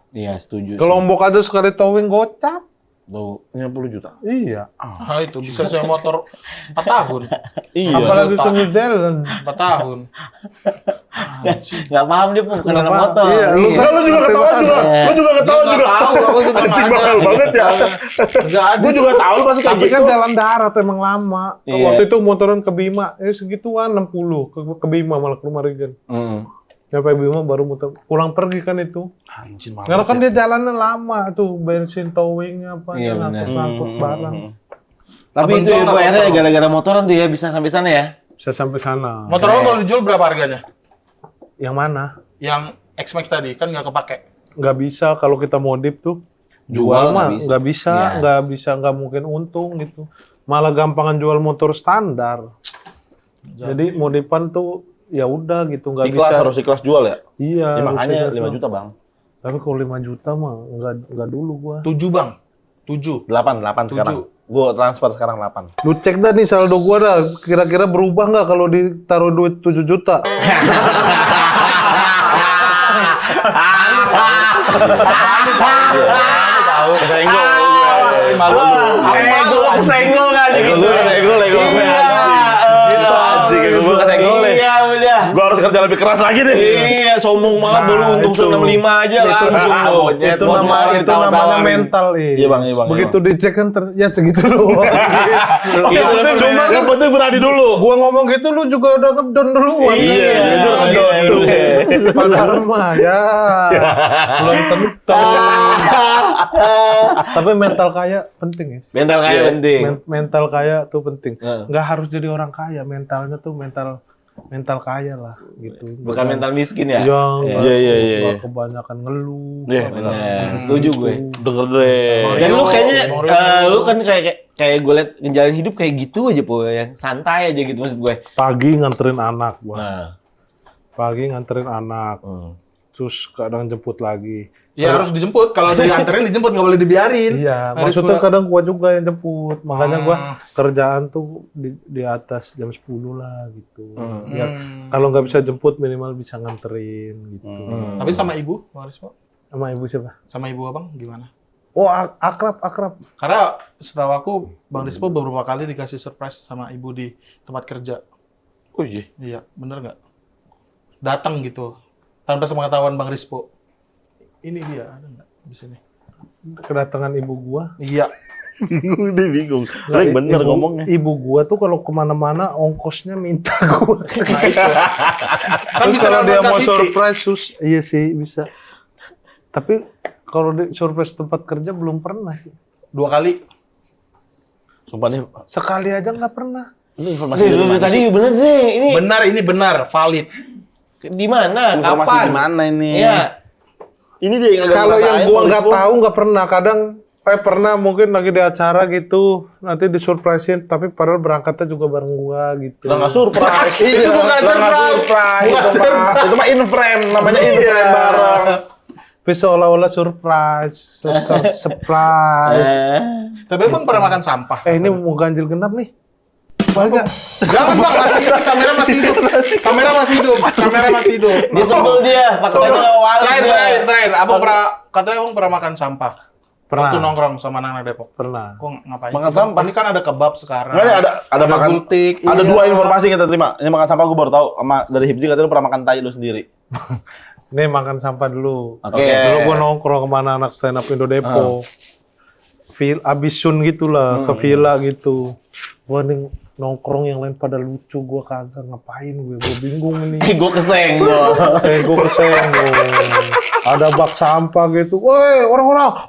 S3: Iya, setuju.
S2: Ke Lombok aja sekali towing gocap.
S3: Tuh.
S1: 50 juta.
S2: Iya.
S5: Ah, itu bisa sewa motor 4 tahun.
S1: Iya.
S2: Apalagi
S5: juta.
S2: ke New Zealand.
S5: 4 tahun.
S3: Nggak paham dia pun kendaraan
S2: Nggak
S3: motor.
S2: paham. Iya, lu
S1: Enggak, lu juga ketawa juga.
S3: Iya.
S1: Lu juga ketawa
S5: Nggak
S1: juga.
S5: tahu, aku juga
S1: Anjing
S5: nggak
S1: mahal
S5: ada.
S1: banget ya.
S5: Enggak ada.
S1: Gue juga tahu pasti kayak
S2: Tapi
S1: gitu.
S2: kan jalan darat emang lama.
S3: Iya.
S2: Waktu itu motoran ke Bima, segituan 60 ke Bima malah ke rumah Regen. Sampai Bima baru muter pulang pergi kan itu.
S1: Anjing mahal.
S2: Karena kan
S1: banget
S2: dia jalannya lama tuh, bensin towingnya apa,
S3: Iya, benar.
S2: ngangkut barang.
S3: Tapi
S5: Abang
S3: itu
S5: jual
S3: ya,
S5: nggak
S3: Bu, akhirnya
S5: motor?
S3: gara-gara motoran tuh ya bisa sampai sana ya.
S2: Bisa sampai sana.
S5: Motor lo kalau dijual berapa harganya?
S2: Yang mana?
S5: Yang X-Max tadi kan nggak kepake.
S2: Nggak bisa kalau kita modif tuh.
S3: Jual
S2: Jual mah
S3: nggak bisa.
S2: nggak bisa,
S3: Iya.
S2: nggak mungkin untung gitu. Malah gampangan jual motor standar. Jadi modifan tuh ya udah gitu, nggak
S1: Ikhlas,
S2: bisa.
S1: harus ikhlas jual ya?
S2: Iya.
S1: Ya, makanya
S2: harus
S1: 5
S2: ikhlas.
S1: juta bang.
S2: Tapi kalau 5 juta mah nggak dulu gua.
S5: 7 bang. 7.
S1: 8 sekarang. Gue transfer sekarang 8.
S2: Lu cek dah nih saldo gua dah, kira-kira berubah nggak kalau ditaruh duit 7 juta?
S1: Tahu, kesenggol.
S5: Malu.
S3: Gue kesenggol nggak nih gitu.
S1: Gue kesenggol. Gitu anjing, gue kesenggol nih.
S3: Iya, udah.
S1: Gue harus kerja lebih keras lagi nih.
S3: Iya, sombong banget baru
S2: Nah,
S3: untung
S2: itu.
S3: 65 aja langsung tuh.
S2: Itu
S3: Buat
S2: namanya,
S3: makan
S2: itu namanya
S3: ditawar-tawarin.
S2: mental
S1: Iya, Bang, iya, Bang, iya,
S2: Begitu dicek kan ya segitu doang.
S3: Iya,
S1: Cuma yang penting berani dulu.
S2: Gua ngomong gitu lu juga udah ngedon duluan.
S3: Iya,
S1: jujur ngedon.
S2: Padahal mah ya belum tentu. Tapi mental kaya penting ya.
S3: Mental kaya penting.
S2: Mental kaya tuh penting.
S3: Heeh.
S2: Nggak harus jadi orang kaya, mentalnya tuh mental kaya lah gitu.
S3: Bukan mental miskin ya?
S2: Yang
S1: Iya.
S2: kebanyakan ngeluh.
S1: Iya,
S3: Bener, setuju gue.
S1: Denger deh.
S3: Dan lu kayaknya,
S5: Mario.
S3: lu kan kayak gue liat ngejalanin hidup kayak gitu aja po, yang santai aja gitu maksud gue.
S2: Pagi nganterin anak gua.
S3: Nah,
S2: Pagi nganterin anak. Terus kadang jemput lagi.
S5: Ya harus dijemput. Kalau dianterin dijemput nggak boleh dibiarin.
S2: Iya,
S5: Harus
S2: maksudnya
S5: gua-
S2: kadang gua juga yang jemput. Makanya gua
S5: Hmm.
S2: kerjaan tuh di atas jam 10 lah gitu. Biar
S5: Hmm.
S2: kalau nggak bisa jemput minimal bisa nganterin gitu.
S5: Tapi sama ibu, Bang Rispo?
S2: Sama ibu siapa?
S5: Sama ibu abang gimana?
S2: Oh, akrab.
S5: Karena setahu aku Bang Rispo beberapa kali dikasih surprise sama ibu di tempat kerja.
S1: Oh iya.
S5: Iya, bener nggak? Datang gitu tanpa sepengetahuan Bang Rispo. Ini dia ada nggak di sini?
S2: Kedatangan ibu gua.
S5: Iya.
S1: Dia bingung.
S2: Nah,
S1: Lek bener
S2: ibu-
S1: ngomongnya.
S2: Ibu gua tuh kalau kemana-mana ongkosnya minta gua.
S5: Nah itu. Kan
S2: Terus
S5: bisa
S2: kalau dia
S5: lewat
S2: mau
S5: City.
S2: surprise, iya sih bisa. Tapi kalau di surprise tempat kerja belum pernah sih.
S5: 2 kali.
S1: Sumpah nih,
S2: Sekali aja nggak pernah.
S1: ini informasi
S3: Nih,
S1: dari
S3: lu
S1: mana?
S3: tadi bener deh, ini
S5: Benar, valid.
S3: di mana?
S1: Informasi
S3: Kapan?
S1: di mana ini?
S3: Iya.
S1: Ini dia yang
S2: Kalau yang gua nggak
S1: tahu.
S2: tahu nggak pernah. Kadang pernah mungkin lagi di acara gitu, nanti disurprisein, tapi padahal berangkatnya juga bareng gua gitu.
S1: Udah nggak surprise.
S5: Itu bukan
S1: udah nggak
S5: surprise.
S1: surprise. Itu mah in frame, namanya in frame bareng.
S2: Tapi seolah-olah surprise, surprise.
S5: Tapi Bang pernah makan sampah?
S2: Ini mau ganjil genap nih. Balik nggak?
S5: Jangan Bang, masih hidup. Kamera masih hidup. Kamera masih hidup.
S3: Dia sebel dia, faktanya nggak waras dia.
S5: Terakhir. Abang pernah, katanya Abang pernah makan sampah.
S2: Pernah.
S5: Waktu nongkrong sama anak-anak Depok.
S2: Pernah.
S5: Kok ngapain
S1: Makan
S5: sih, Bang?
S1: sampah?
S5: Ini kan ada kebab sekarang.
S1: Nggak, ini ada makan
S5: gultik.
S1: Ada
S5: iya.
S1: 2 informasi yang kita terima. Ini makan sampah gue baru tahu. Sama dari Hibji katanya lu pernah makan tai lu sendiri.
S2: Nih makan sampah dulu.
S3: Oke.
S2: Dulu gua nongkrong kemana anak stand up Indo Depo. Abis Sun gitulah, ke villa gitu. Gua nih nongkrong yang lain pada lucu, gue kagak, ngapain gue bingung ini.
S3: Gue kesenggol.
S2: Gue kesenggol. Ada bak sampah gitu, woi orang-orang.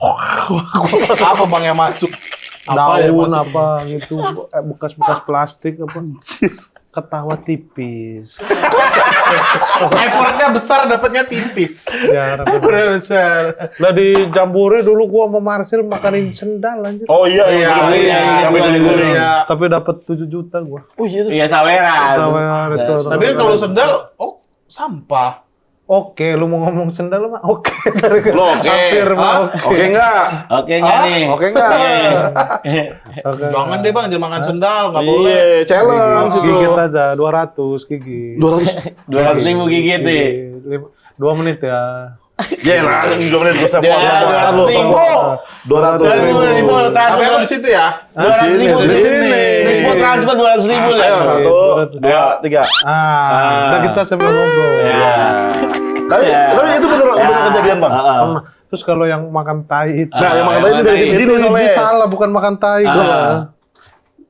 S5: Apa bang yang masuk?
S2: Daun apa gitu, bekas-bekas plastik apa. Ketawa tipis.
S5: Effortnya besar, dapatnya tipis.
S2: Ya,
S5: Effortnya besar.
S2: lah di Jambore dulu gua sama Marcel makanin sendal anjir.
S1: Oh iya,
S3: iya,
S1: sampai
S3: iya,
S1: guling-guling.
S5: iya.
S2: Tapi dapat 7 juta gua.
S1: Oh iya.
S3: Iya saweran.
S2: Saweran itu.
S5: Tapi kan kalau sendal, sampah.
S2: Oke, lu mau ngomong sendal mah oke.
S1: Lu oke.
S2: Hampir mah oke.
S1: Oke enggak?
S3: Oke nggak nih?
S1: Oke enggak?
S2: Oke.
S5: Jangan deh bang, jangan makan sendal, nggak boleh.
S1: Iya, challenge itu.
S2: Gigit aja 200 gigit.
S3: 200.000 gigit nih.
S2: 2 menit ya.
S1: Ya lah, 2 menit gue
S3: Ya, 200.000. 200.000
S5: Tapi
S3: transfer.
S5: kalau di situ ya.
S3: 200.000
S2: di sini.
S3: Dispo transfer 200.000
S1: Ayo,
S3: lah.
S1: 1, 2, 3.
S2: Udah kita sambil ngobrol.
S3: Ya.
S1: Tapi itu bener kejadian bang.
S2: Pernah. Terus kalau yang makan tai itu.
S1: Nah, yang makan tadi dari
S2: Itu
S1: sini
S2: Hibji
S1: soalnya.
S2: salah, bukan makan tai gua.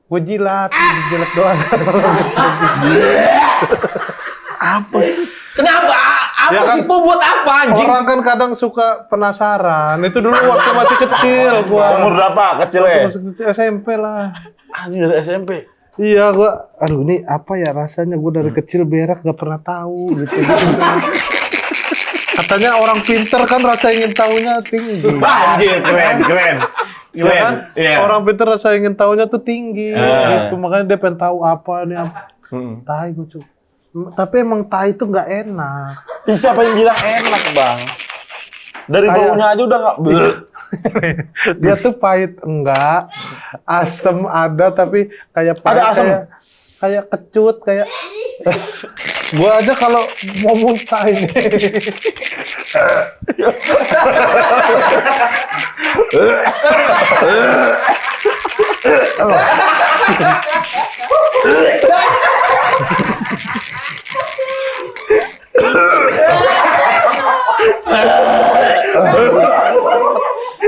S2: Gue jilat doang.
S3: Kenapa? Apa
S2: Ya kan,
S3: sih Po buat apa anjing?
S2: Orang kan kadang suka penasaran. Itu dulu waktu masih kecil gua.
S1: Umur berapa kecilnya?
S2: Masih kecil SMP lah.
S1: Anjing dari SMP.
S2: Iya gua, aduh ini apa ya rasanya, gua dari kecil berak gak pernah tahu gitu. Katanya orang pinter kan rasa ingin tahunya tinggi.
S3: Anjir, keren.
S2: Ya kan?
S3: Iya.
S2: Orang pinter rasa ingin tahunya tuh tinggi. Gitu. Makanya dia pengen tahu apa nih apa. Tai gua cuy. Tapi emang tai itu nggak enak.
S1: Siapa yang bilang enak bang? Dari
S2: Kayak-
S1: baunya aja udah nggak.
S2: Dia tuh pahit enggak, asem ada tapi kayak pahit,
S1: Ada asem?
S2: kayak kecut kayak. Gua aja kalau mau muntah ini.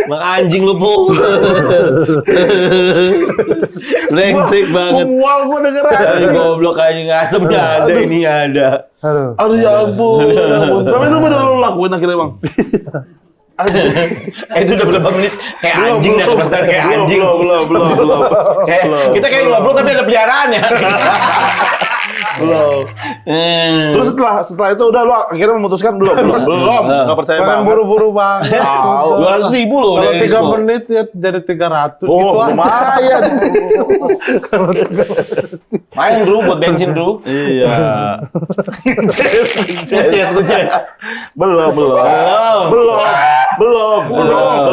S3: Mak anjing lu Po. Brengsek banget.
S1: Mual gua dengeran.
S3: Ini goblok anjing asemnya ada ini ada.
S2: Aduh.
S1: Aduh ya ampun. Tapi itu bener lu lakuin akhirnya bang.
S3: Itu udah berapa menit? Kayak anjing dah kepesan kayak anjing.
S1: Belum.
S3: Kayak kita kayak ngobrol tapi ada peliharaannya.
S1: Belum. Terus setelah itu udah lu akhirnya memutuskan belum. Nggak percaya
S2: Jangan
S1: banget.
S2: buru-buru banget.
S1: Tahu.
S3: 200.000 loh
S2: Kalau
S3: dari
S2: 3
S3: Dispo.
S2: menit ya jadi 300
S1: Oh,
S2: gitu aja.
S1: lumayan.
S3: Main Bro buat bensin Bro.
S1: Iya.
S3: Kucet.
S1: Belum.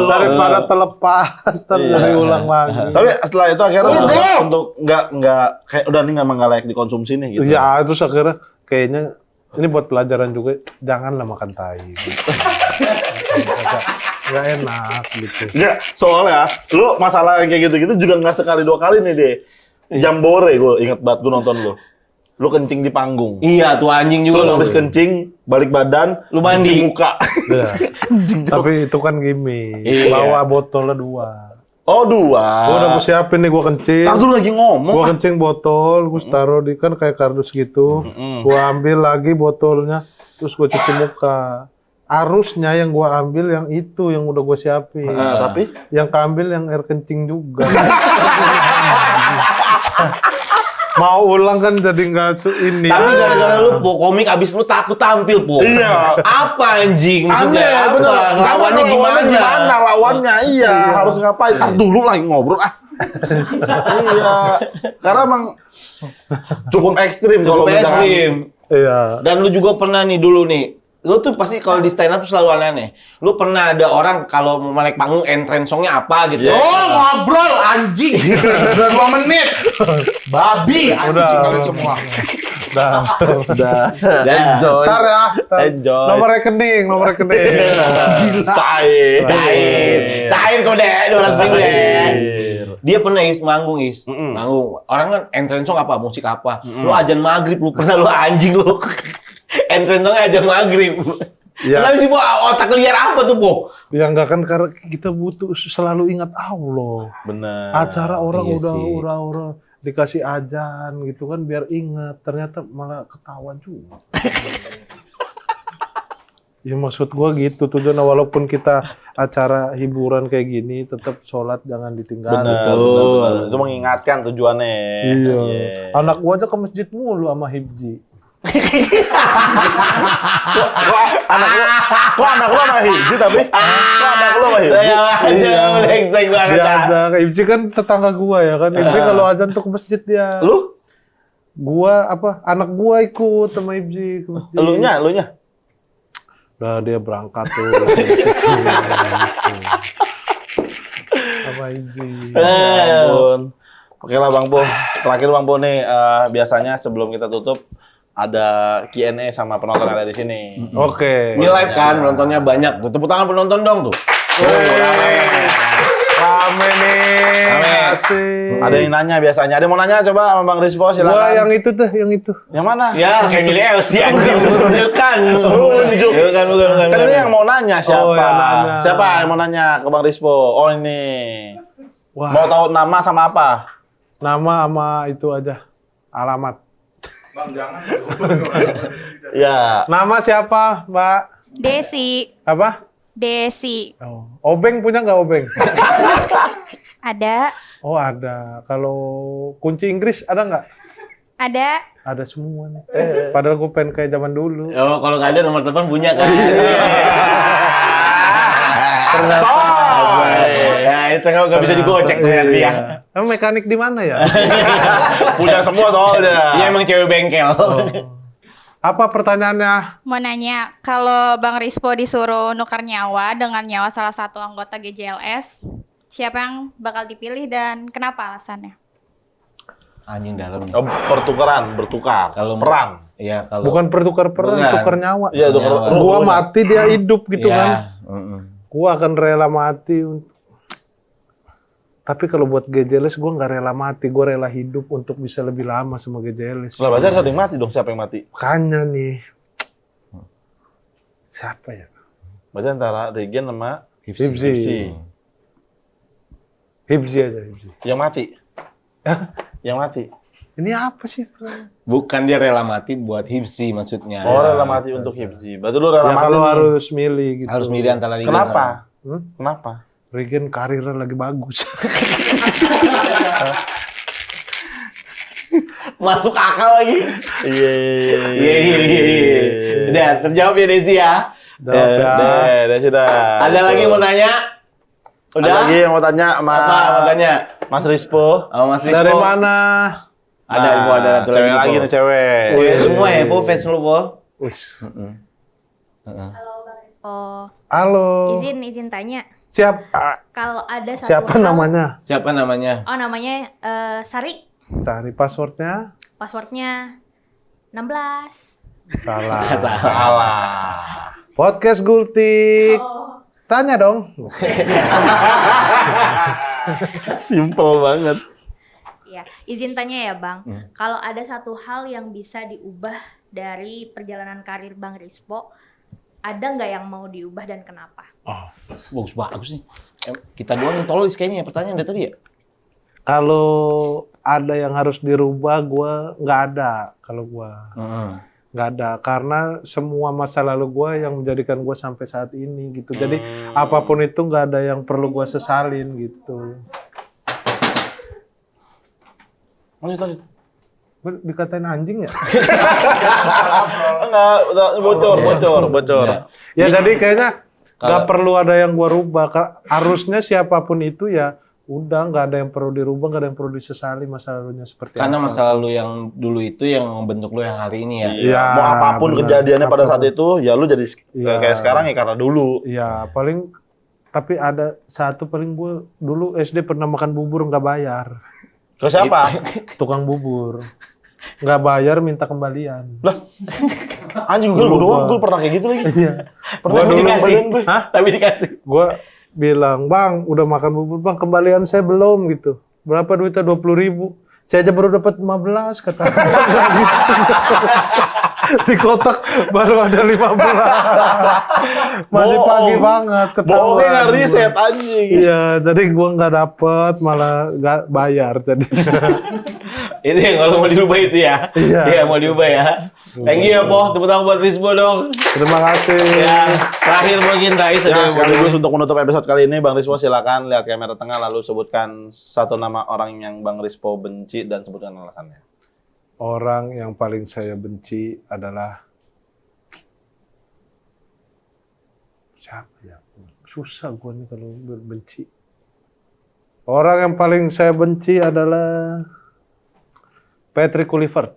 S2: Daripada terlepas terjadi ulang lagi.
S1: Tapi setelah itu akhirnya memutuskan untuk nggak kayak udah nih nggak layak dikonsumsi nih gitu.
S2: Ya, terus akhirnya kayaknya ini buat pelajaran juga, janganlah makan tai. Gitu. Nggak enak gitu.
S1: Ya, soalnya lu masalah yang kayak gitu-gitu juga nggak sekali 2 kali nih deh. Jambore gue inget banget gue nonton lu. Lu kencing di panggung.
S3: Iya tuh anjing
S1: Terus
S3: juga.
S1: habis kencing, balik badan,
S3: Lu mandi.
S1: cuci muka.
S2: Ya. Tapi itu kan gimmick.
S3: Iya.
S2: Bawa botolnya 2.
S1: Oh, 2.
S2: Gua udah mau siapin nih, gua kencing.
S1: Tar dulu lagi ngomong.
S2: Gua kencing botol, gua taruh di kan kayak kardus gitu. Gua ambil lagi botolnya, terus gua cuci muka. Arusnya yang gua ambil yang itu yang udah gua siapin.
S1: Tapi
S2: Yang keambil yang air kencing juga. Mau ulang kan jadi nggak ini.
S3: Tapi gara-gara lu Po komik abis lu takut tampil Po.
S1: iya.
S3: Apa anjing maksudnya?
S1: Aneh,
S3: Apa?
S1: bener.
S3: Lawannya gimana?
S1: Lawannya iya. Harus ngapain? Tar dulu lagi ngobrol iya. Karena emang cukup ekstrim kalau
S3: Cukup
S1: misalkan-
S3: ekstrim.
S2: Iya.
S3: Dan lu juga pernah nih dulu nih. Lu tuh pasti kalau di stand up tuh selalu aneh-aneh. Lu pernah ada orang kalau mau naik panggung entrance songnya apa gitu.
S1: Yeah.
S5: Oh, ngobrol anjing. Udah 2 menit. Babi anjing kalian semua.
S2: Udah.
S1: Enjoy.
S2: Ntar ya. Ntar.
S1: Enjoy.
S2: Nomor rekening.
S3: Cair kok deh, 200.000 deh. Dia pernah manggung manggung. Orang kan entrance song apa, musik apa. Lu ajan maghrib, lu pernah lu anjing lu. Entrance songnya ajan maghrib.
S2: Ya.
S3: Kenapa sih Po? Otak liar apa tuh Po?
S2: Ya enggak kan, karena kita butuh selalu ingat Allah.
S1: Benar.
S2: Acara orang
S3: Iya
S2: udah
S3: sih.
S2: udah dikasih ajan gitu kan biar ingat, ternyata malah ketawa juga. Ya maksud gua gitu tujuannya, walaupun kita acara hiburan kayak gini tetap sholat jangan ditinggalin.
S1: Betul. Itu mengingatkan tujuannya.
S2: Iya. Anak gua aja ke masjid mulu sama Hibji.
S1: Kok anak lu sama Hibji tapi? Kok anak lu sama Hibji?
S3: Iya, brengsek banget.
S2: Dia ada, Hibji kan tetangga gua ya kan. Hibji kalau azan tuh ke masjid dia.
S1: Lu?
S2: Gua anak gua ikut sama Hibji ke masjid.
S1: Elunya?
S2: Nah, dia berangkat tuh. Sama Hibji.
S1: Ampun. Oke lah Bang Po. Terakhir Bang Po nih, biasanya sebelum kita tutup ada Q&A sama penonton yang ada di sini.
S2: Oke.
S3: Ini live kan, penontonnya banyak tuh. Tepuk tangan penonton dong tuh.
S2: Rame nih. Asik.
S1: Ada yang nanya biasanya. Ada yang mau nanya coba sama Bang Rispo silakan.
S2: Gua yang itu tuh, yang itu.
S1: Yang mana?
S3: Ya, kayak milih LC anjing. Bukan.
S1: Tunjuk.
S3: Bukan.
S1: Kan ini yang mau nanya siapa?
S2: Oh, yang nanya.
S1: Siapa yang mau nanya ke Bang Rispo? Oh ini.
S2: Wah.
S1: Mau tahu nama sama apa?
S2: Nama sama itu aja. Alamat.
S5: Bang, jangan.
S1: Ya.
S2: Nama siapa, Mbak?
S6: Desi.
S2: Apa?
S6: Desi.
S2: Oh. Obeng punya nggak Obeng?
S6: Ada.
S2: Oh ada. Kalau kunci Inggris ada nggak?
S6: Ada.
S2: Ada semua nih. Padahal gue pengen kayak zaman dulu.
S3: Oh, kalau nggak ada nomor telepon punya kan? Ya, itu kalau nggak bisa digocek ternyata dia.
S2: Emang mekanik di mana ya?
S1: Punya semua soalnya.
S3: Dia emang cewek bengkel.
S2: Oh. Apa pertanyaannya?
S6: Mau nanya, kalau Bang Rispo disuruh nukar nyawa dengan nyawa salah satu anggota GJLS, siapa yang bakal dipilih dan kenapa alasannya?
S3: Anjing dalam nih.
S1: Oh, bertukar.
S3: Kalau
S1: perang.
S3: Iya, kalau
S2: Bukan pertukar peran,
S3: Bukan.
S2: tukar nyawa.
S1: Iya, tukar
S3: Nyawa.
S1: ruh.
S2: Gua mati dia hidup gitu
S3: Iya,
S2: kan.
S3: mm-mm.
S2: Gua akan rela mati. Tapi kalau buat GJLS gua nggak rela mati, gua rela hidup untuk bisa lebih lama sama GJLS.
S1: Lah berarti ada yang mati dong, siapa yang mati?
S2: Makanya nih. Siapa ya?
S1: Berarti antara Regen sama
S2: Hibzi. Hibzi aja, Hibzi.
S1: yang mati.
S2: Hah?
S1: Yang mati.
S2: Ini apa sih?
S3: Bukan dia rela mati buat Hibzi maksudnya.
S1: Oh, rela mati untuk Hibzi. Berarti lu rela
S2: Ya
S1: mati
S2: kalau
S1: nih.
S2: harus milih gitu.
S3: Harus milih antara Regen
S1: Kenapa?
S2: Hmm?
S1: Kenapa?
S2: Regen karirnya lagi bagus.
S3: Masuk akal lagi.
S1: Iya.
S3: Iya. Udah, terjawab ya Desi ya.
S2: Jawab ya.
S1: Deh, sudah.
S3: Ada lagi yang mau tanya?
S1: Ada
S3: Udah?
S1: lagi yang mau tanya sama
S3: Apa mau tanya?
S1: Mas Rispo.
S3: Oh, Mas Rispo.
S2: Dari mana?
S3: Ada info, ada satu
S1: cewek lagi
S3: Po.
S1: nih cewek.
S3: Cewek semua ya, Po, fans lu, Po.
S2: Wis.
S6: Oh,
S2: Halo.
S6: izin tanya.
S2: Siapa?
S6: Kalau ada satu
S2: Siapa
S6: hal-
S2: namanya?
S3: Siapa namanya?
S6: Oh, namanya Sari.
S2: Cari passwordnya.
S6: Passwordnya 16.
S2: Salah.
S1: Salah.
S2: Podcast Gultik. Tanya dong.
S1: Simple banget.
S6: Ya, izin tanya ya Bang. Kalau ada satu hal yang bisa diubah dari perjalanan karir Bang Rispo, ada nggak yang mau diubah dan kenapa?
S3: Bagus nih. Kita doang yang tolol kayaknya ya pertanyaan dari tadi ya.
S2: Kalau ada yang harus dirubah, gue nggak ada. Kalau gue nggak ada, karena semua masa lalu gue yang menjadikan gue sampai saat ini gitu. Jadi apapun itu nggak ada yang perlu gue sesalin gitu.
S1: Lanjut.
S2: Gue dikatain anjing ya?
S1: Enggak, bocor.
S2: Ya jadi kayaknya nggak
S3: Kalau-
S2: perlu ada yang gue rubah. Harusnya siapapun itu ya udah nggak ada yang perlu dirubah, nggak ada yang perlu disesali masa lalunya seperti
S3: Karena
S2: apa.
S3: masa lalu yang dulu itu yang membentuk lu yang hari ini ya.
S1: Iya.
S2: Iya,
S1: Mau apapun
S2: benar.
S1: kejadiannya pada saat
S2: Apapun.
S1: itu, ya lu jadi
S2: Iya.
S1: kayak sekarang ya karena dulu.
S2: Iya, paling tapi ada satu paling gue dulu SD pernah makan bubur nggak bayar.
S1: Ke siapa?
S2: Tukang bubur. Nggak bayar minta kembalian.
S1: Anjing gue doang, gue pernah kayak gitu lagi.
S2: Iya.
S1: Pernah
S3: Tapi
S1: dulu
S3: dikasih.
S1: kembalian gue.
S2: Hah?
S3: Tapi dikasih.
S2: Gue bilang, "Bang, udah makan bubur, Bang, kembalian saya belum," gitu. "Berapa duitnya?" 20.000. "Saya aja baru dapat 15," kata. Di kotak baru ada 15. Masih
S1: Bohong.
S2: pagi banget ketahuan.
S1: Bohongnya nggak
S2: gua.
S1: riset anjing.
S2: Iya, jadi gua nggak dapet, malah nggak bayar jadi.
S3: Itu yang kalau mau dirubah itu ya.
S2: Iya.
S3: Iya, mau diubah ya. Thank you ya, Po. Tepuk tangan buat Rispo dong.
S2: Terima kasih.
S3: Ya, terakhir mungkin Rais
S1: Ya,
S3: ada
S1: sekaligus untuk menutup episode kali ini, Bang Rispo silakan lihat kamera tengah lalu sebutkan satu nama orang yang Bang Rispo benci dan sebutkan alasannya.
S2: Orang yang paling saya benci adalah siapa ya? Susah gua nih kalau benci. Orang yang paling saya benci adalah Patrick Kluivert.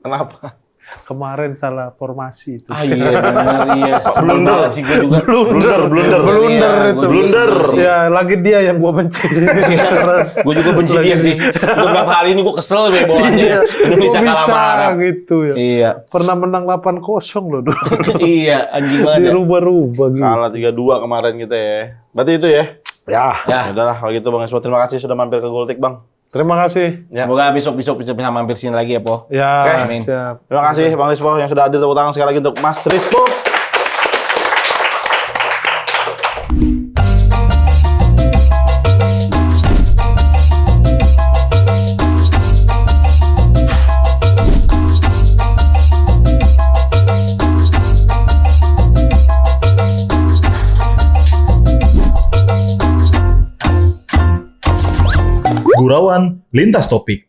S1: Kenapa?
S2: Kemarin salah formasi itu.
S3: Ah iya benar iya. Sebelum banget sih gue juga.
S2: Blunder itu.
S1: Blunder.
S2: Ya, lagi dia yang gua benci.
S3: Gue juga benci dia sih. Udah berapa hari ini gue kesel deh bawaannya. Indonesia
S2: Kok
S3: kalah
S2: bisa
S3: sama Arab.
S2: gitu ya.
S3: Iya.
S2: Pernah menang 8-0 loh dulu.
S3: Iya, anjing banget ya.
S2: Dirubah-rubah gitu.
S1: Kalah 3-2 kemarin kita ya. Berarti itu ya?
S2: Ya.
S3: Ya.
S1: Udahlah kalau gitu Bang Rispo, terima kasih sudah mampir ke Gultik, Bang.
S2: Terima kasih.
S1: Ya.
S3: Semoga besok-besok bisa mampir sini lagi ya, Po.
S2: Ya,
S1: Oke,
S3: amin.
S2: siap.
S1: Terima kasih Bang Rispo yang sudah hadir. Tepuk tangan sekali lagi untuk Mas Rispo.
S4: Gurauan Lintas Topik.